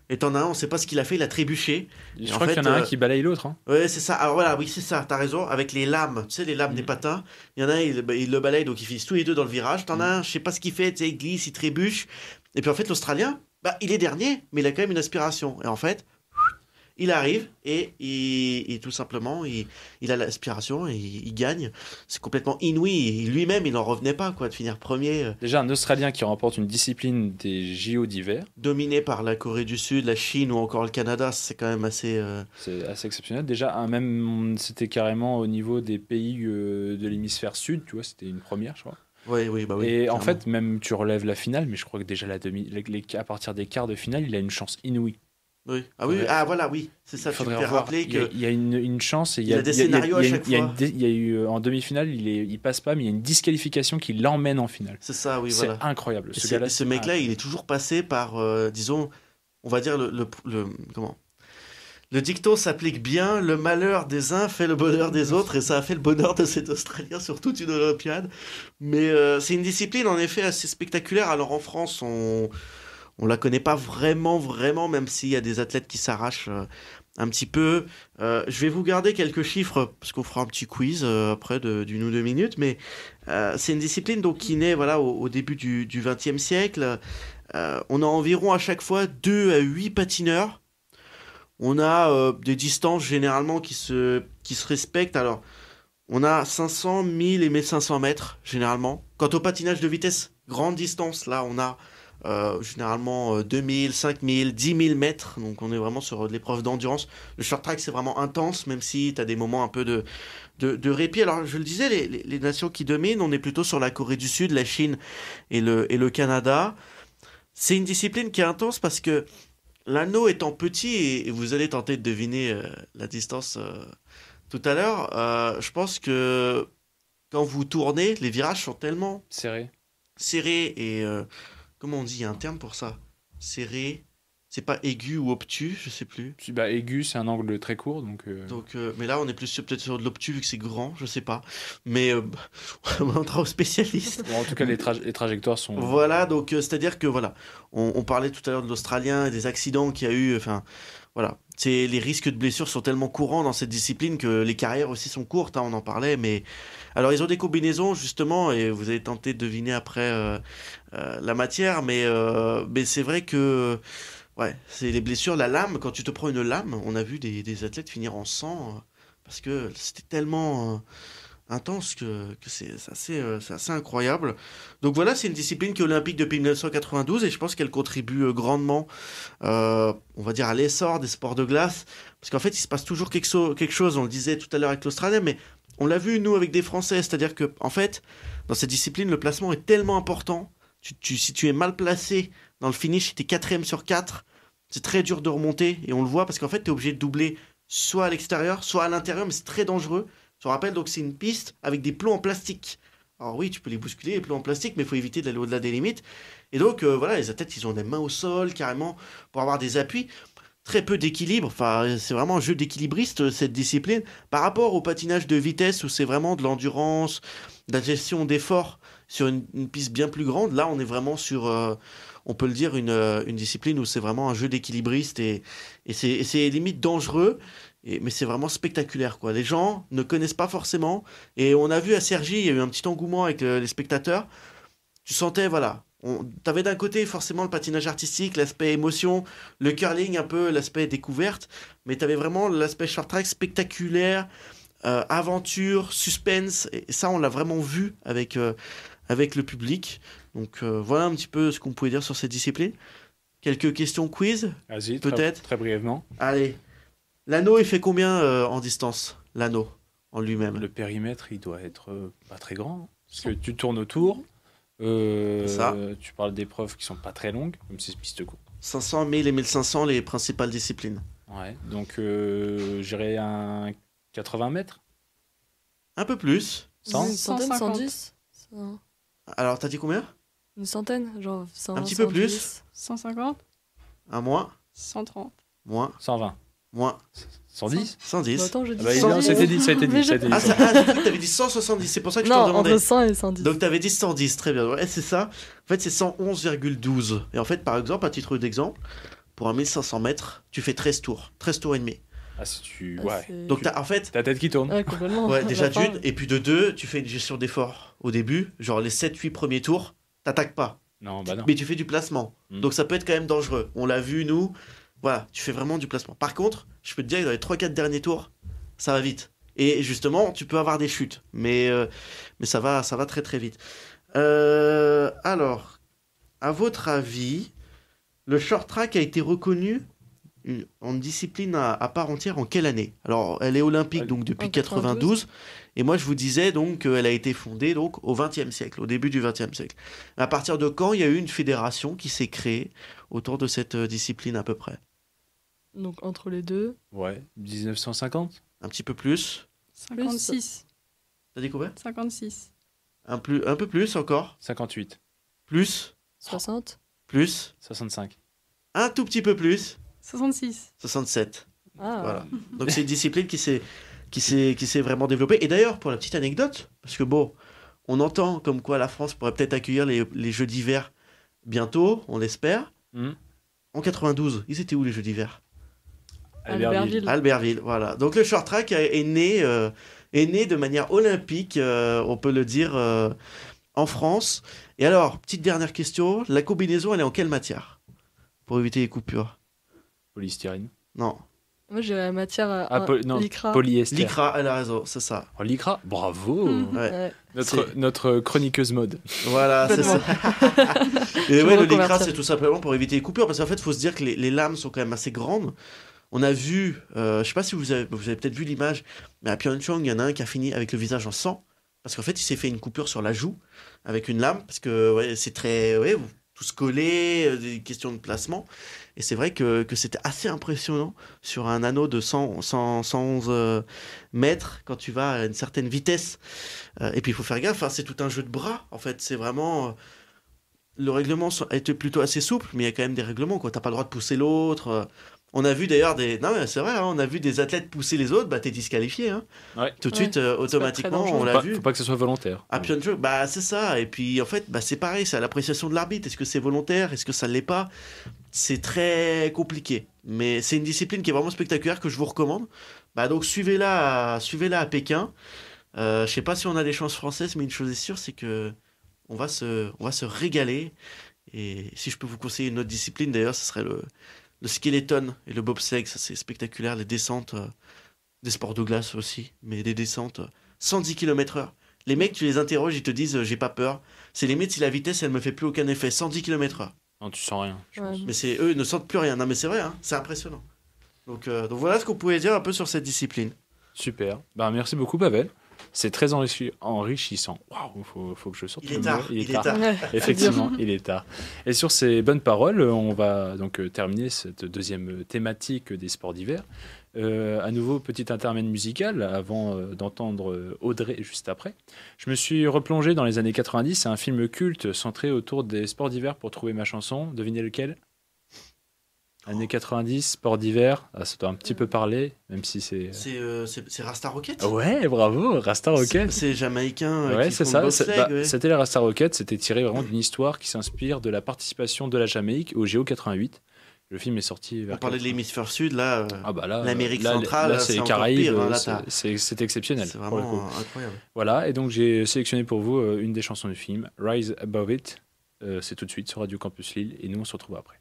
et t'en as un, on sait pas ce qu'il a fait, il a trébuché. Je crois qu'il y en a un qui balaye l'autre. Hein. Ouais, c'est ça. Alors voilà, oui, c'est ça, t'as raison. Avec les lames, tu sais, les lames des patins, il y en a un, il le balaye, donc ils finissent tous les deux dans le virage. T'en as un, je sais pas ce qu'il fait, tu sais, il glisse, il trébuche. Et puis en fait, l'Australien, il est dernier, mais il a quand même une aspiration. Et en fait, il arrive et il tout simplement, il a l'aspiration et il gagne. C'est complètement inouï. Et lui-même, il n'en revenait pas, quoi, de finir premier. Déjà, un Australien qui remporte une discipline des JO d'hiver. Dominé par la Corée du Sud, la Chine ou encore le Canada, c'est quand même assez... C'est assez exceptionnel. Déjà, même, c'était carrément au niveau des pays de l'hémisphère sud, tu vois, c'était une première, je crois. Oui, et clairement. en fait, même tu relèves la finale, mais je crois que déjà à partir des quarts de finale, il a une chance inouïe. Oui. Ah oui, voilà, oui, c'est ça. Tu peux rappeler que il y a une chance et il y a des scénarios à chaque fois. Il y a eu en demi-finale, il passe pas, mais il y a une disqualification qui l'emmène en finale. C'est ça, oui, c'est voilà. incroyable. Ce mec-là, il est toujours passé par, disons, on va dire comment. Le dicton s'applique bien, le malheur des uns fait le bonheur des autres, et ça a fait le bonheur de cet Australien sur toute une Olympiade. Mais c'est une discipline en effet assez spectaculaire. Alors en France, on On la connaît pas vraiment, même s'il y a des athlètes qui s'arrachent un petit peu. Je vais vous garder quelques chiffres, parce qu'on fera un petit quiz après d'une ou deux minutes, mais c'est une discipline donc, qui naît voilà, au début du XXe siècle. On a environ à chaque fois 2 à 8 patineurs. On a des distances généralement qui se respectent. Alors, on a 500, 1000 et 1500 mètres généralement. Quant au patinage de vitesse, grande distance, là on a généralement 2000, 5000, 10 000 mètres. Donc on est vraiment sur de l'épreuve d'endurance. Le short track c'est vraiment intense, même si tu as des moments un peu de répit. Alors je le disais, les nations qui dominent, on est plutôt sur la Corée du Sud, la Chine et le Canada. C'est une discipline qui est intense parce que l'anneau étant petit, et vous allez tenter de deviner la distance tout à l'heure, je pense que quand vous tournez, les virages sont tellement serrés et comment on dit, il y a un terme pour ça, serré, c'est pas aigu ou obtus, je sais plus. Bah, aigu, c'est un angle très court, donc. Mais là, on est plus peut-être sur de l'obtus vu que c'est grand, je sais pas. Mais on entrera aux spécialistes. Bon, en tout cas, les trajectoires sont. Voilà, donc c'est-à-dire que voilà, on parlait tout à l'heure de l'Australien et des accidents qu'il y a eu. Enfin, voilà, les risques de blessures sont tellement courants dans cette discipline que les carrières aussi sont courtes. On en parlait, mais alors ils ont des combinaisons justement, et vous allez tenter de deviner après la matière, mais c'est vrai que. Ouais, c'est les blessures, la lame, quand tu te prends une lame, on a vu des athlètes finir en sang parce que c'était tellement intense que c'est assez incroyable. Donc voilà, c'est une discipline qui est olympique depuis 1992 et je pense qu'elle contribue grandement, on va dire, à l'essor des sports de glace parce qu'en fait, il se passe toujours quelque chose, on le disait tout à l'heure avec l'Australien, mais on l'a vu, nous, avec des Français, c'est-à-dire que en fait, dans cette discipline, le placement est tellement important. Si tu es mal placé dans le finish, si tu es 4e sur 4, c'est très dur de remonter. Et on le voit parce qu'en fait, tu es obligé de doubler soit à l'extérieur, soit à l'intérieur, mais c'est très dangereux. Je te rappelle, donc c'est une piste avec des plombs en plastique. Alors oui, tu peux les bousculer, les plombs en plastique, mais il faut éviter d'aller au-delà des limites. Et donc, voilà, les athlètes, ils ont des mains au sol, carrément, pour avoir des appuis. Très peu d'équilibre. Enfin, c'est vraiment un jeu d'équilibriste, cette discipline. Par rapport au patinage de vitesse, où c'est vraiment de l'endurance, de la gestion d'effort sur une piste bien plus grande, là, on est vraiment sur, on peut le dire, une discipline où c'est vraiment un jeu d'équilibriste et c'est limite dangereux, mais c'est vraiment spectaculaire, quoi. Les gens ne connaissent pas forcément. Et on a vu à Cergy, il y a eu un petit engouement avec les spectateurs. Tu sentais, voilà. T'avais d'un côté forcément le patinage artistique, l'aspect émotion, le curling un peu, l'aspect découverte, mais t'avais vraiment l'aspect short track spectaculaire, aventure, suspense, et ça on l'a vraiment vu avec le public. Donc voilà un petit peu ce qu'on pouvait dire sur cette discipline. Quelques questions quiz, vas-y, peut-être très brièvement. Allez, l'anneau il fait combien en distance, l'anneau en lui-même? Le périmètre il doit être pas très grand, parce que tu tournes autour. Tu parles d'épreuves qui sont pas très longues, comme c'est piste courte. 500, 1000 et 1500, les principales disciplines. Ouais, donc j'irais un 80 mètres. Un peu plus. 100 Une centaine, 110 Alors, t'as dit combien? Une centaine, genre 100, un petit peu 110. plus. 150. Un moins. 130. Moins. 120. Moins. 110. 110. Bah, attends, je dis bah, 110. ça a été dit. Ah, j'ai cru que t'avais dit 170, c'est pour ça que je t'en demandais. Entre 100 et 110. Donc t'avais dit 110, très bien. Ouais, c'est ça. En fait, c'est 111,12. Et en fait, par exemple, à titre d'exemple, pour un 1500 mètres, tu fais 13 tours. 13 tours et demi. Ah, si tu... Ah, ouais. c'est- Donc t'as, en fait... Ta tête qui tourne. Ouais, complètement. Ouais, À déjà la fin. d'une, et puis de deux, tu fais une gestion d'effort au début. Genre les 7-8 premiers tours, t'attaques pas. Non, bah non. Mais tu fais du placement. Donc ça peut être quand même dangereux. On l'a vu, nous. Voilà, tu fais vraiment du placement. Par contre, je peux te dire que dans les 3-4 derniers tours, ça va vite. Et justement, tu peux avoir des chutes. Mais ça va très très vite. Alors, à votre avis, le short track a été reconnu en discipline à part entière en quelle année? Alors, elle est olympique donc depuis En 92. 92. Et moi, je vous disais donc qu'elle a été fondée donc au XXe siècle, au début du XXe siècle. À partir de quand il y a eu une fédération qui s'est créée autour de cette discipline à peu près? Donc entre les deux. Ouais, 1950. Un petit peu plus. 56. T'as découvert? 56. Un peu plus encore. 58. Plus. 60. Plus. 65. Un tout petit peu plus. 66. 67. Ah. Voilà. Donc c'est une discipline qui s'est vraiment développée. Et d'ailleurs, pour la petite anecdote, parce que bon, on entend comme quoi la France pourrait peut-être accueillir les Jeux d'hiver bientôt, on l'espère. En 92, ils étaient où les Jeux d'hiver? Albertville, voilà. Donc le short track est né de manière olympique, on peut le dire, en France. Et alors, petite dernière question, la combinaison, elle est en quelle matière? Pour éviter les coupures. Polystyrène. Non. Moi, j'ai la matière lycra. Polyester. Lycra, elle a raison, c'est ça. Oh, lycra, bravo. Ouais. Notre chroniqueuse mode. Voilà, c'est ça. Et ouais, le lycra, c'est tout simplement pour éviter les coupures, parce qu'en fait, il faut se dire que les lames sont quand même assez grandes. On a vu, je sais pas si vous avez peut-être vu l'image, mais à Pyeongchang, il y en a un qui a fini avec le visage en sang, parce qu'en fait, il s'est fait une coupure sur la joue avec une lame, parce que c'est très, tous collés, des questions de placement. Et c'est vrai que c'était assez impressionnant sur un anneau de 111 mètres quand tu vas à une certaine vitesse. Et puis il faut faire gaffe, c'est tout un jeu de bras. En fait, c'est vraiment... Le règlement était plutôt assez souple, mais il y a quand même des règlements. Tu n'as pas le droit de pousser l'autre. On a vu d'ailleurs des... Non mais c'est vrai, on a vu des athlètes pousser les autres, t'es disqualifié. Tout de suite, automatiquement, on l'a vu. Faut pas que ce soit volontaire. À Pyeongchang, c'est ça. Et puis en fait, c'est pareil, c'est à l'appréciation de l'arbitre. Est-ce que c'est volontaire? Est-ce que ça ne l'est pas? C'est très compliqué. Mais c'est une discipline qui est vraiment spectaculaire, que je vous recommande. Donc suivez-la à Pékin. Je sais pas si on a des chances françaises, mais une chose est sûre, c'est que on va se régaler. Et si je peux vous conseiller une autre discipline, d'ailleurs, ce serait le skeleton et le bobsleigh. Ça, c'est spectaculaire. Les descentes, des sports de glace aussi, mais des descentes 110 km/h. Les mecs, tu les interroges, ils te disent j'ai pas peur. C'est limite si la vitesse, elle me fait plus aucun effet. 110 km/h. Non, tu sens rien. Mais eux, ils ne sentent plus rien. Non, mais c'est vrai, c'est impressionnant. Donc voilà ce qu'on pouvait dire un peu sur cette discipline. Super. Merci beaucoup, Pavel. C'est très enrichissant. Waouh, faut que je sorte. Il est tard. Effectivement, il est tard. Et sur ces bonnes paroles, on va donc terminer cette deuxième thématique des sports d'hiver. À nouveau, petit intermède musical avant d'entendre Audrey juste après. Je me suis replongé dans les années 90. C'est un film culte centré autour des sports d'hiver pour trouver ma chanson. Devinez lequel? Années 90, sport d'hiver, ça doit un petit peu parler, même si c'est... C'est Rasta Rocket? Ouais, bravo, Rasta Rocket. C'est jamaïcain. Ouais, c'est ça. C'était la Rasta Rocket, c'était tiré vraiment d'une histoire qui s'inspire de la participation de la Jamaïque au JO 88. Le film est sorti vers... On parlait de l'hémisphère sud, là, l'Amérique centrale, là, c'est les Caraïbes, c'est exceptionnel. C'est vraiment incroyable. Voilà, et donc j'ai sélectionné pour vous une des chansons du film, Rise Above It. C'est tout de suite sur Radio Campus Lille, et nous on se retrouve après.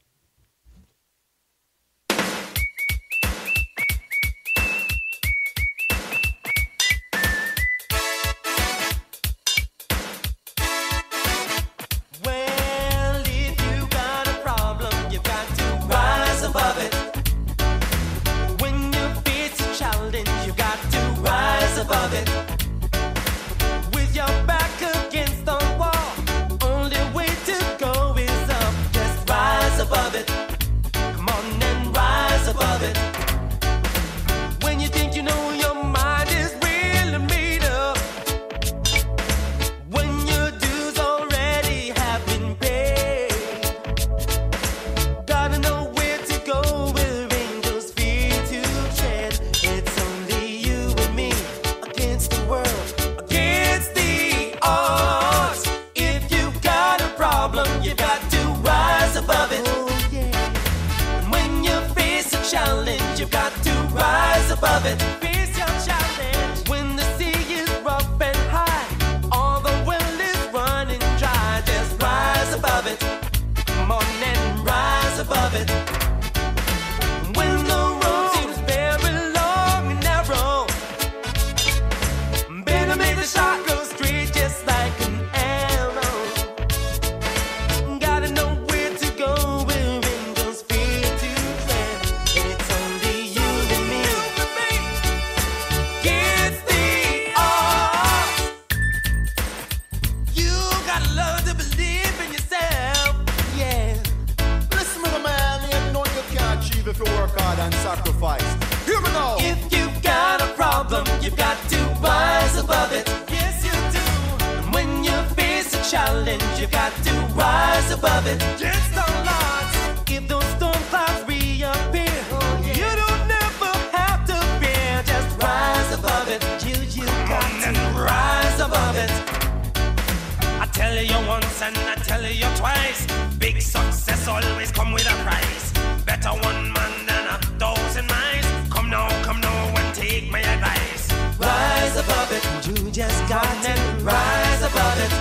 And I tell you twice. Big success always come with a price. Better one man than 1,000 mice. Come now and take my advice. Rise above it, you just got to rise above it.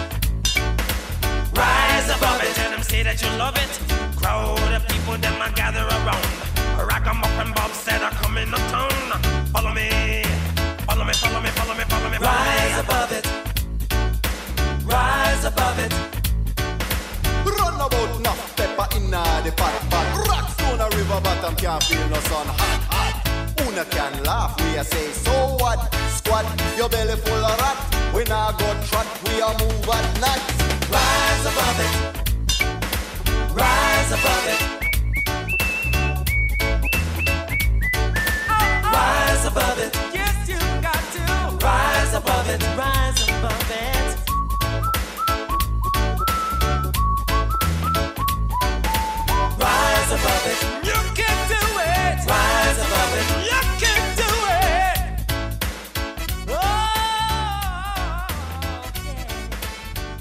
Rise above it, and them say that you love it. Crowd of people, them a gather around. Rack 'em up and Bob said I'm coming uptown. Follow me, follow me, follow me, follow me, follow me. Rise above it, rise above it. Run about enough pepper inna the pot. Rocks on a river bottom can't feel no sun. Hot, hot. Una can laugh, we a say so what? Squat, your belly full of rat. We nah go trot, we a move at night. Rise above it, rise above it. Rise above it. Yes, you got to Rise above it. Rise above it. Rise above it. You can do it. Rise above it. You can do it. Oh, yeah.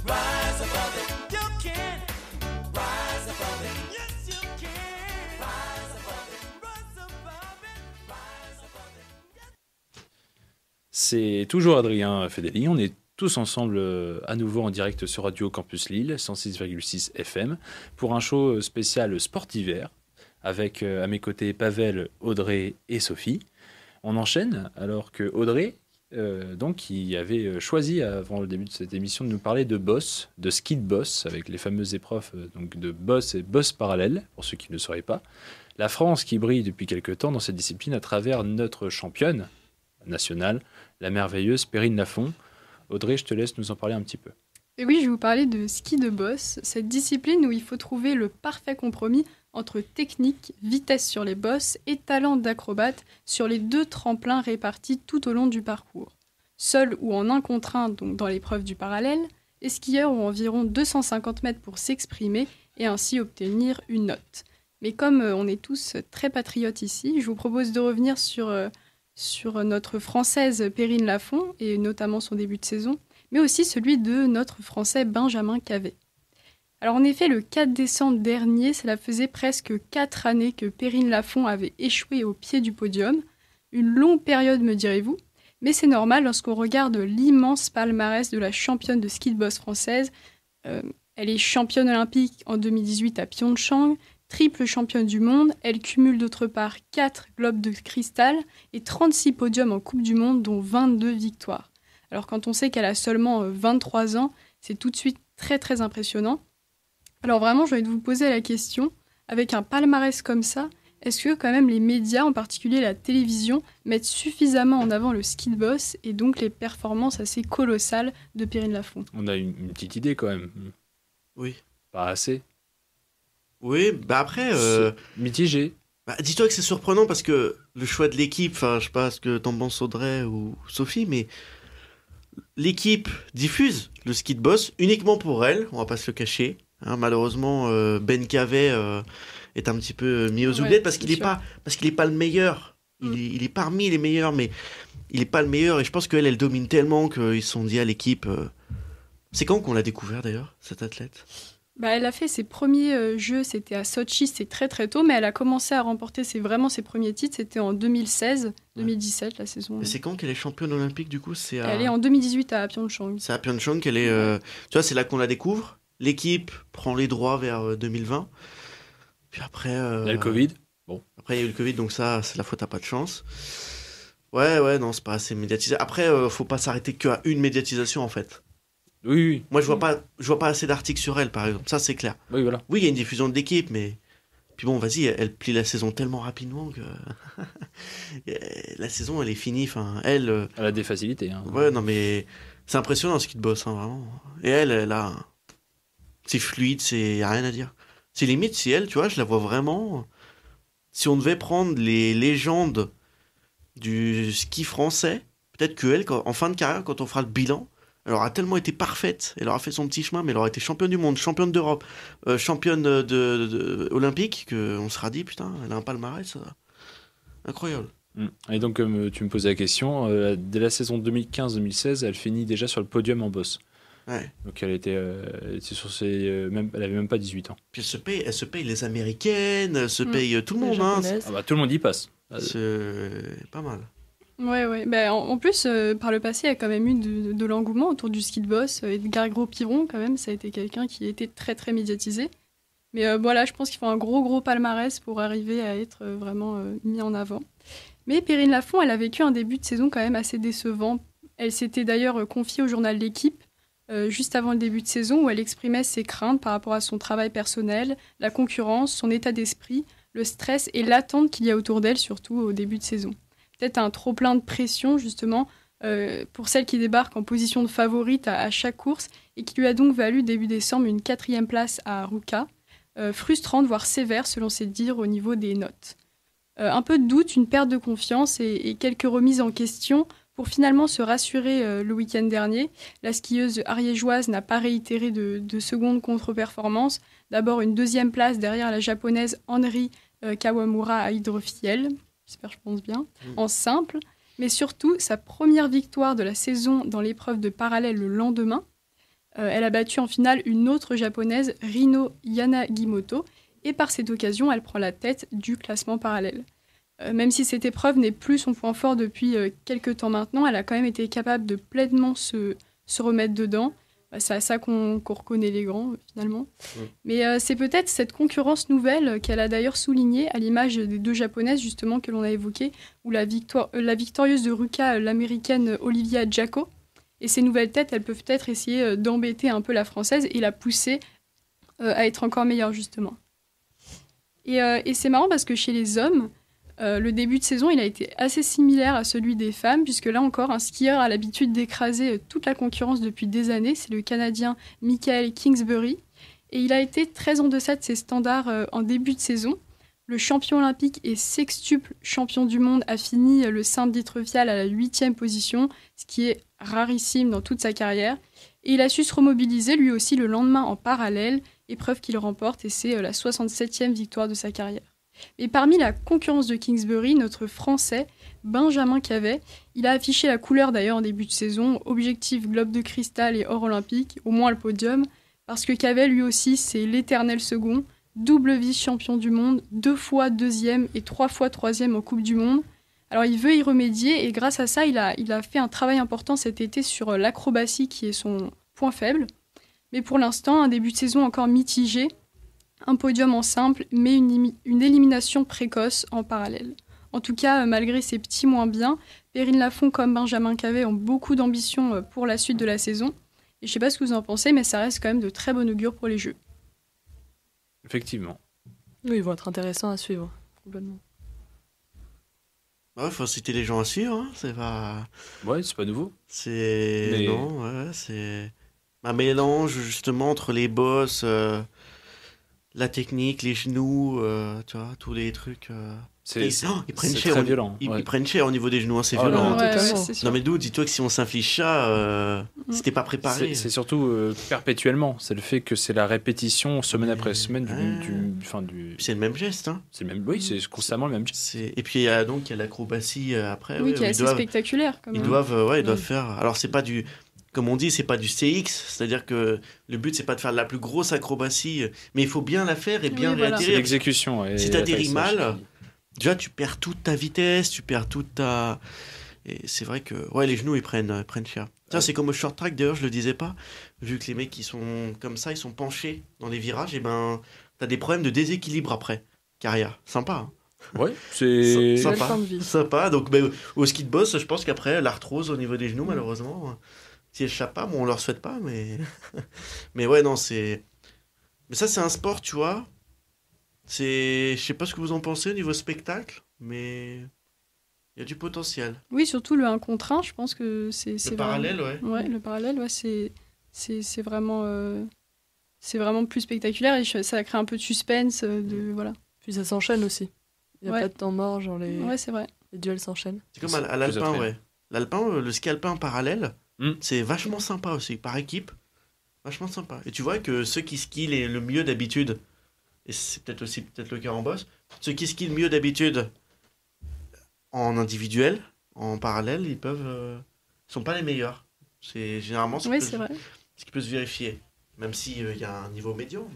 Rise above it. You can. Rise above it. Yes, you can. Rise above it. Rise above it. Rise above it. C'est toujours Adrien Fedeli. On est tous ensemble à nouveau en direct sur Radio Campus Lille, 106,6 FM, pour un show spécial sport d'hiver, avec à mes côtés Pavel, Audrey et Sophie. On enchaîne alors que Audrey, donc, qui avait choisi avant le début de cette émission de nous parler de boss, de ski de boss, avec les fameuses épreuves donc de boss et boss parallèle, pour ceux qui ne le sauraient pas. La France qui brille depuis quelque temps dans cette discipline à travers notre championne nationale, la merveilleuse Perrine Lafont. Audrey, je te laisse nous en parler un petit peu. Et oui, je vais vous parler de ski de boss, cette discipline où il faut trouver le parfait compromis entre technique, vitesse sur les bosses et talent d'acrobate sur les 2 tremplins répartis tout au long du parcours. Seul ou en 1 contre 1, donc dans l'épreuve du parallèle, les skieurs ont environ 250 mètres pour s'exprimer et ainsi obtenir une note. Mais comme on est tous très patriotes ici, je vous propose de revenir sur notre Française Perrine Lafont, et notamment son début de saison, mais aussi celui de notre Français Benjamin Cavet. Alors en effet, le 4 décembre dernier, cela faisait presque 4 années que Perrine Lafont avait échoué au pied du podium. Une longue période, me direz-vous, mais c'est normal lorsqu'on regarde l'immense palmarès de la championne de ski de boss française. Elle est championne olympique en 2018 à Pyeongchang, triple championne du monde, elle cumule d'autre part 4 globes de cristal et 36 podiums en Coupe du Monde, dont 22 victoires. Alors quand on sait qu'elle a seulement 23 ans, c'est tout de suite très très impressionnant. Alors vraiment, j'ai envie de vous poser la question, avec un palmarès comme ça, est-ce que quand même les médias, en particulier la télévision, mettent suffisamment en avant le ski de boss et donc les performances assez colossales de Perrine Lafont? On a une petite idée quand même. Oui. Pas assez. Oui, bah après... mitigé. Bah, dis-toi que c'est surprenant parce que le choix de l'équipe, enfin je sais pas ce que t'en penses Audrey ou Sophie, mais l'équipe diffuse le ski de boss uniquement pour elle, on va pas se le cacher. Hein, malheureusement, Ben Cavet est un petit peu mis aux oubliettes parce qu'il est pas le meilleur. Il est parmi les meilleurs, mais il est pas le meilleur. Et je pense qu'elle domine tellement qu'ils se sont dit à l'équipe. C'est quand qu'on l'a découvert d'ailleurs, cette athlète? Bah, elle a fait ses premiers jeux, c'était à Sochi, c'est très très tôt, mais elle a commencé à remporter ses premiers titres, c'était en 2016-2017, la saison. Et c'est quand qu'elle est championne olympique du coup? Elle est en 2018 à Pyeongchang. C'est à Pyeongchang qu'elle est... Tu vois, c'est là qu'on la découvre. L'équipe prend les droits vers 2020. Puis après... Il y a le Covid. Bon. Après, il y a eu le Covid, donc ça, c'est la faute à pas de chance. Ouais, non, c'est pas assez médiatisé. Après, faut pas s'arrêter qu'à une médiatisation, en fait. Oui. Moi, je vois pas assez d'articles sur elle, par exemple. Ça, c'est clair. Oui, voilà. Oui, il y a une diffusion de l'équipe, mais... Puis bon, vas-y, elle plie la saison tellement rapidement que... la saison, elle est finie. Enfin, elle... Elle a des facilités. Hein. Ouais, non, mais... C'est impressionnant, ce qui te bosse, hein, vraiment. Et elle a... C'est fluide, y a rien à dire. C'est limite, si elle, tu vois, je la vois vraiment... Si on devait prendre les légendes du ski français, peut-être qu'elle, en fin de carrière, quand on fera le bilan, elle aura tellement été parfaite, elle aura fait son petit chemin, mais elle aura été championne du monde, championne d'Europe, championne olympique, qu'on sera dit, putain, elle a un palmarès incroyable. Et donc, comme tu me posais la question, dès la saison 2015-2016, elle finit déjà sur le podium en boss. Ouais. Donc elle était sur elle avait même pas 18 ans. Puis elle se paye les Américaines, elle se paye tout le monde. Hein. Tout le monde y passe. C'est pas mal. Ouais. Ben, en plus, par le passé, il y a quand même eu de l'engouement autour du ski de boss. Edgar Gros-Piron, quand même, ça a été quelqu'un qui était très, très médiatisé. Mais voilà, je pense qu'il faut un gros palmarès pour arriver à être vraiment mis en avant. Mais Perrine Lafont, elle a vécu un début de saison quand même assez décevant. Elle s'était d'ailleurs confiée au journal L'Équipe juste avant le début de saison où elle exprimait ses craintes par rapport à son travail personnel, la concurrence, son état d'esprit, le stress et l'attente qu'il y a autour d'elle, surtout au début de saison. Peut-être un trop-plein de pression, justement, pour celle qui débarque en position de favorite à chaque course et qui lui a donc valu début décembre une 4e place à Ruka, frustrante, voire sévère, selon ses dires, au niveau des notes. Un peu de doute, une perte de confiance et quelques remises en question pour finalement se rassurer le week-end dernier. La skieuse ariégeoise n'a pas réitéré de seconde contre-performance. D'abord une 2e place derrière la japonaise Henri Kawamura à hydrofiel, j'espère que je pense bien, en simple. Mais surtout, sa première victoire de la saison dans l'épreuve de parallèle le lendemain. Elle a battu en finale une autre japonaise, Rino Yanagimoto, et par cette occasion, elle prend la tête du classement parallèle. Même si cette épreuve n'est plus son point fort depuis quelques temps maintenant, elle a quand même été capable de pleinement se remettre dedans. C'est à ça qu'on reconnaît les grands, finalement. Mais c'est peut-être cette concurrence nouvelle qu'elle a d'ailleurs soulignée, à l'image des 2 japonaises, justement, que l'on a évoquées, où la victorieuse de Ruka, l'américaine Olivia Jacko, et ces nouvelles têtes, elles peuvent peut-être essayer d'embêter un peu la française et la pousser à être encore meilleure, justement. Et c'est marrant parce que chez les hommes, le début de saison, il a été assez similaire à celui des femmes, puisque là encore, un skieur a l'habitude d'écraser toute la concurrence depuis des années. C'est le Canadien Michael Kingsbury. Et il a été très en deçà de ses standards en début de saison. Le champion olympique et sextuple champion du monde a fini le Saint-Dietrephial à la 8e position, ce qui est rarissime dans toute sa carrière. Et il a su se remobiliser lui aussi le lendemain en parallèle, épreuve qu'il remporte, et c'est la 67e victoire de sa carrière. Et parmi la concurrence de Kingsbury, notre Français, Benjamin Cavet, il a affiché la couleur d'ailleurs en début de saison, objectif globe de cristal et or olympique, au moins le podium, parce que Cavet lui aussi c'est l'éternel second, double vice-champion du monde, 2 fois 2e et 3 fois 3e en Coupe du Monde. Alors il veut y remédier et grâce à ça, il a fait un travail important cet été sur l'acrobatie qui est son point faible. Mais pour l'instant, un début de saison encore mitigé, un podium en simple, mais une élimination précoce en parallèle. En tout cas, malgré ses petits moins bien, Perrine Lafont comme Benjamin Cavet ont beaucoup d'ambition pour la suite de la saison. Et je ne sais pas ce que vous en pensez, mais ça reste quand même de très bon augure pour les Jeux. Effectivement. Oui, ils vont être intéressants à suivre, complètement. Ouais, faut inciter les gens à suivre, hein. C'est pas... Ouais, c'est pas nouveau. C'est... Non, ouais, c'est... Un mélange, justement, entre les bosses, la technique, les genoux, tu vois, tous les trucs... Ils prennent cher. Très violent. Ils prennent cher au niveau des genoux, hein, c'est violent. Ouais, non mais d'où, dis-toi que si on s'inflige ça, c'était pas préparé. C'est surtout perpétuellement. C'est le fait que c'est la répétition semaine après semaine du... C'est le même geste. Hein. Oui, c'est constamment le même geste. Et puis il y a l'acrobatie après. Oui, qui est assez spectaculaire. Ils doivent faire... Alors c'est pas du... Comme on dit, c'est pas du CX, c'est-à-dire que le but c'est pas de faire la plus grosse acrobatie, mais il faut bien la faire et bien réatterrir. C'est l'exécution. Si t'atterris mal... Déjà, tu perds toute ta vitesse, tu perds toute ta... Et c'est vrai que les genoux, ils prennent cher. Ça, c'est comme au short track, d'ailleurs, je le disais pas. Vu que les mecs, ils sont comme ça, ils sont penchés dans les virages, et ben, t'as des problèmes de déséquilibre après. Carrière. Sympa. Hein. Ouais, c'est... Sympa. Donc, au ski de boss, je pense qu'après, l'arthrose au niveau des genoux, malheureusement, s'y échappe pas. Bon, on leur souhaite pas, mais... mais ouais, non, c'est... Mais ça, c'est un sport, tu vois... Je sais pas ce que vous en pensez au niveau spectacle, mais il y a du potentiel. Oui, surtout le 1 contre 1, je pense que c'est le parallèle, ouais. Le parallèle, c'est vraiment plus spectaculaire et ça crée un peu de suspense, voilà. Puis ça s'enchaîne aussi. Il n'y a pas de temps mort, genre Ouais, c'est vrai. Les duels s'enchaînent. C'est comme à l'alpin, ouais. L'alpin, le ski alpin parallèle, c'est vachement sympa aussi, par équipe. Vachement sympa. Et tu vois que ceux qui skient le mieux d'habitude, et c'est peut-être le cas en boss, ceux qui skient le mieux d'habitude en individuel, en parallèle, ils sont pas les meilleurs. Généralement, oui, c'est vrai. Ce qui peut se vérifier. Même s'il y a un niveau médian,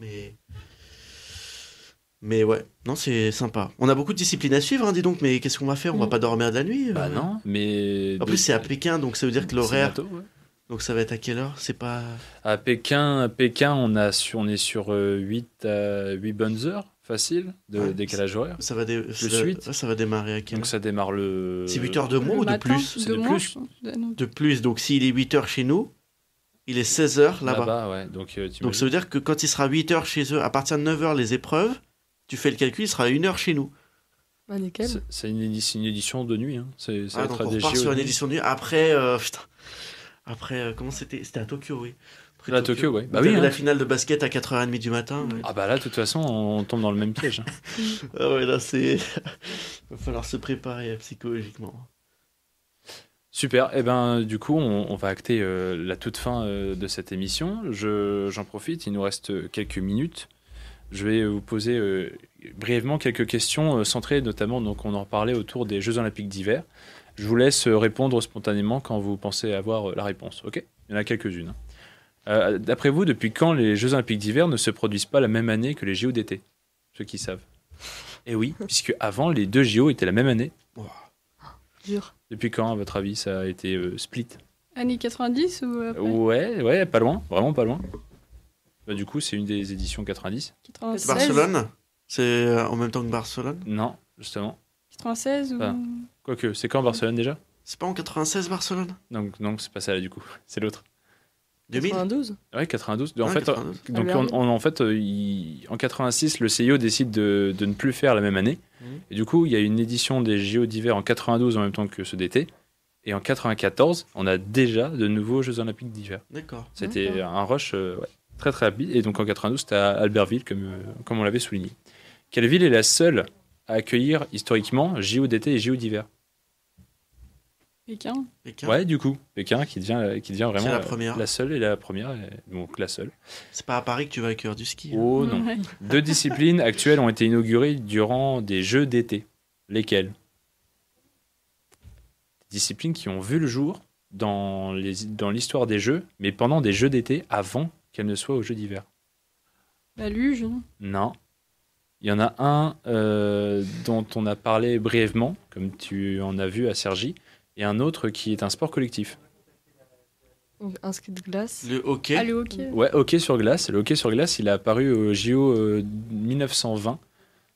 mais ouais, non, c'est sympa. On a beaucoup de disciplines à suivre, hein, dis donc, mais qu'est-ce qu'on va faire? On va pas dormir de la nuit? Bah non, mais... En plus, c'est à Pékin, donc ça veut dire que l'horaire... C'est bientôt, ouais. Donc ça va être à quelle heure? C'est pas... À Pékin on est sur 8 bonnes heures, facile, de décalage horaire. Ça va démarrer à quelle heure? Donc ça démarre le... C'est 8 heures de moins ou de plus? C'est de plus. De plus, donc s'il est 8 heures chez nous, il est 16 heures là-bas. Ouais. Donc ça veut dire que quand il sera 8 heures chez eux, à partir de 9 heures les épreuves, tu fais le calcul, il sera à 1 heure chez nous. Bah nickel. C'est une édition de nuit. Hein. Donc on repart sur une édition de nuit. Après, comment c'était? C'était à Tokyo, oui. À Tokyo, oui. Bah oui, la finale de basket à 4h30 du matin. Ouais. Ah bah là, de toute façon, on tombe dans le même piège. Hein. Ah ouais, là, il va falloir se préparer psychologiquement. Super, et ben du coup on va acter la toute fin de cette émission. J'en profite, il nous reste quelques minutes. Je vais vous poser brièvement quelques questions centrées notamment, donc on en parlait autour des Jeux Olympiques d'hiver. Je vous laisse répondre spontanément quand vous pensez avoir la réponse, ok? Il y en a quelques-unes. D'après vous, depuis quand les Jeux Olympiques d'hiver ne se produisent pas la même année que les JO d'été? Ceux qui savent. Et oui, puisque avant les 2 JO étaient la même année. Dur. Depuis quand, à votre avis, ça a été split? Années 90 ou après? Ouais, pas loin, vraiment pas loin. Bah, du coup, c'est une des éditions 90. 96. Barcelone? C'est en même temps que Barcelone? Non, justement. 96 ou... Quoique, c'est quand Barcelone déjà? C'est pas en 96 Barcelone? Donc non, c'est pas ça là du coup, c'est l'autre. 92? Ouais, 92. Ouais, en fait, 92. donc en 86, le CIO décide de ne plus faire la même année. Et du coup, il y a une édition des JO d'hiver en 92 en même temps que ceux d'été. Et en 94, on a déjà de nouveaux Jeux Olympiques d'hiver. D'accord. C'était un rush très très rapide. Et donc en 92, c'était à Albertville, comme on l'avait souligné. Quelle ville est la seule à accueillir historiquement JO d'été et JO d'hiver? Pékin. Ouais, du coup, Pékin qui devient vraiment la première. La seule et la première, donc la seule. C'est pas à Paris que tu vas accueillir du ski. Oh non. Ouais. 2 disciplines actuelles ont été inaugurées durant des Jeux d'été. Lesquelles? Des disciplines qui ont vu le jour dans l'histoire des Jeux, mais pendant des Jeux d'été avant qu'elles ne soient aux Jeux d'hiver. La luge, non? Non. Il y en a un dont on a parlé brièvement, comme tu en as vu à Cergy, et un autre qui est un sport collectif. Donc, un ski de glace. Le hockey. Ah, le hockey. Ouais, hockey sur glace. Le hockey sur glace, il est apparu au JO 1920.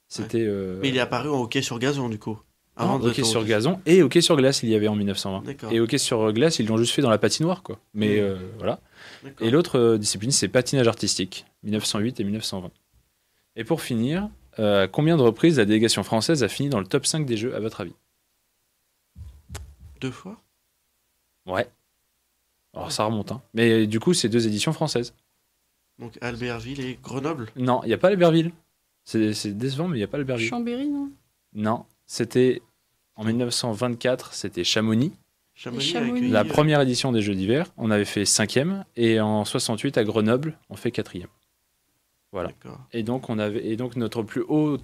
C'était. Mais il est apparu en hockey sur gazon, du coup. Hockey sur gazon et hockey sur glace, il y avait en 1920. D'accord. Et hockey sur glace, ils l'ont juste fait dans la patinoire, quoi. Mais voilà. D'accord. Et l'autre discipline, c'est patinage artistique, 1908 et 1920. Et pour finir, combien de reprises la délégation française a fini dans le top 5 des Jeux, à votre avis? 2 fois? Ouais. Alors ça remonte, hein. Mais du coup, c'est 2 éditions françaises. Donc Albertville et Grenoble? Non, il n'y a pas Albertville. C'est décevant, mais il n'y a pas Albertville. Chambéry, non? Non, c'était en 1924, c'était Chamonix. Chamonix a accueilli, La première édition des Jeux d'hiver, on avait fait 5e, et en 68 à Grenoble, on fait 4e. Voilà. D'accord. Et donc notre plus haut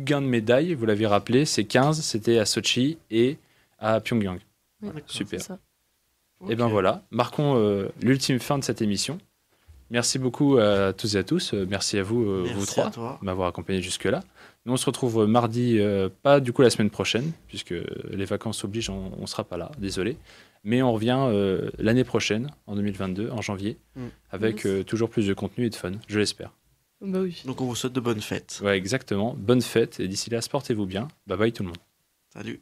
gain de médaille, vous l'avez rappelé, c'est 15, c'était à Sochi et à Pyongyang. Oui, super. c'est ça. Et ben voilà, marquons l'ultime fin de cette émission. Merci beaucoup à tous et à tous. Merci à vous, vous trois, de m'avoir accompagné jusque-là. Nous, on se retrouve mardi, pas du coup la semaine prochaine, puisque les vacances obligent, on ne sera pas là, désolé. Mais on revient l'année prochaine, en 2022, en janvier, avec toujours plus de contenu et de fun, je l'espère. Bah oui. Donc on vous souhaite de bonnes fêtes. Ouais, exactement. Bonnes fêtes, et d'ici là, portez-vous bien. Bye bye tout le monde. Salut.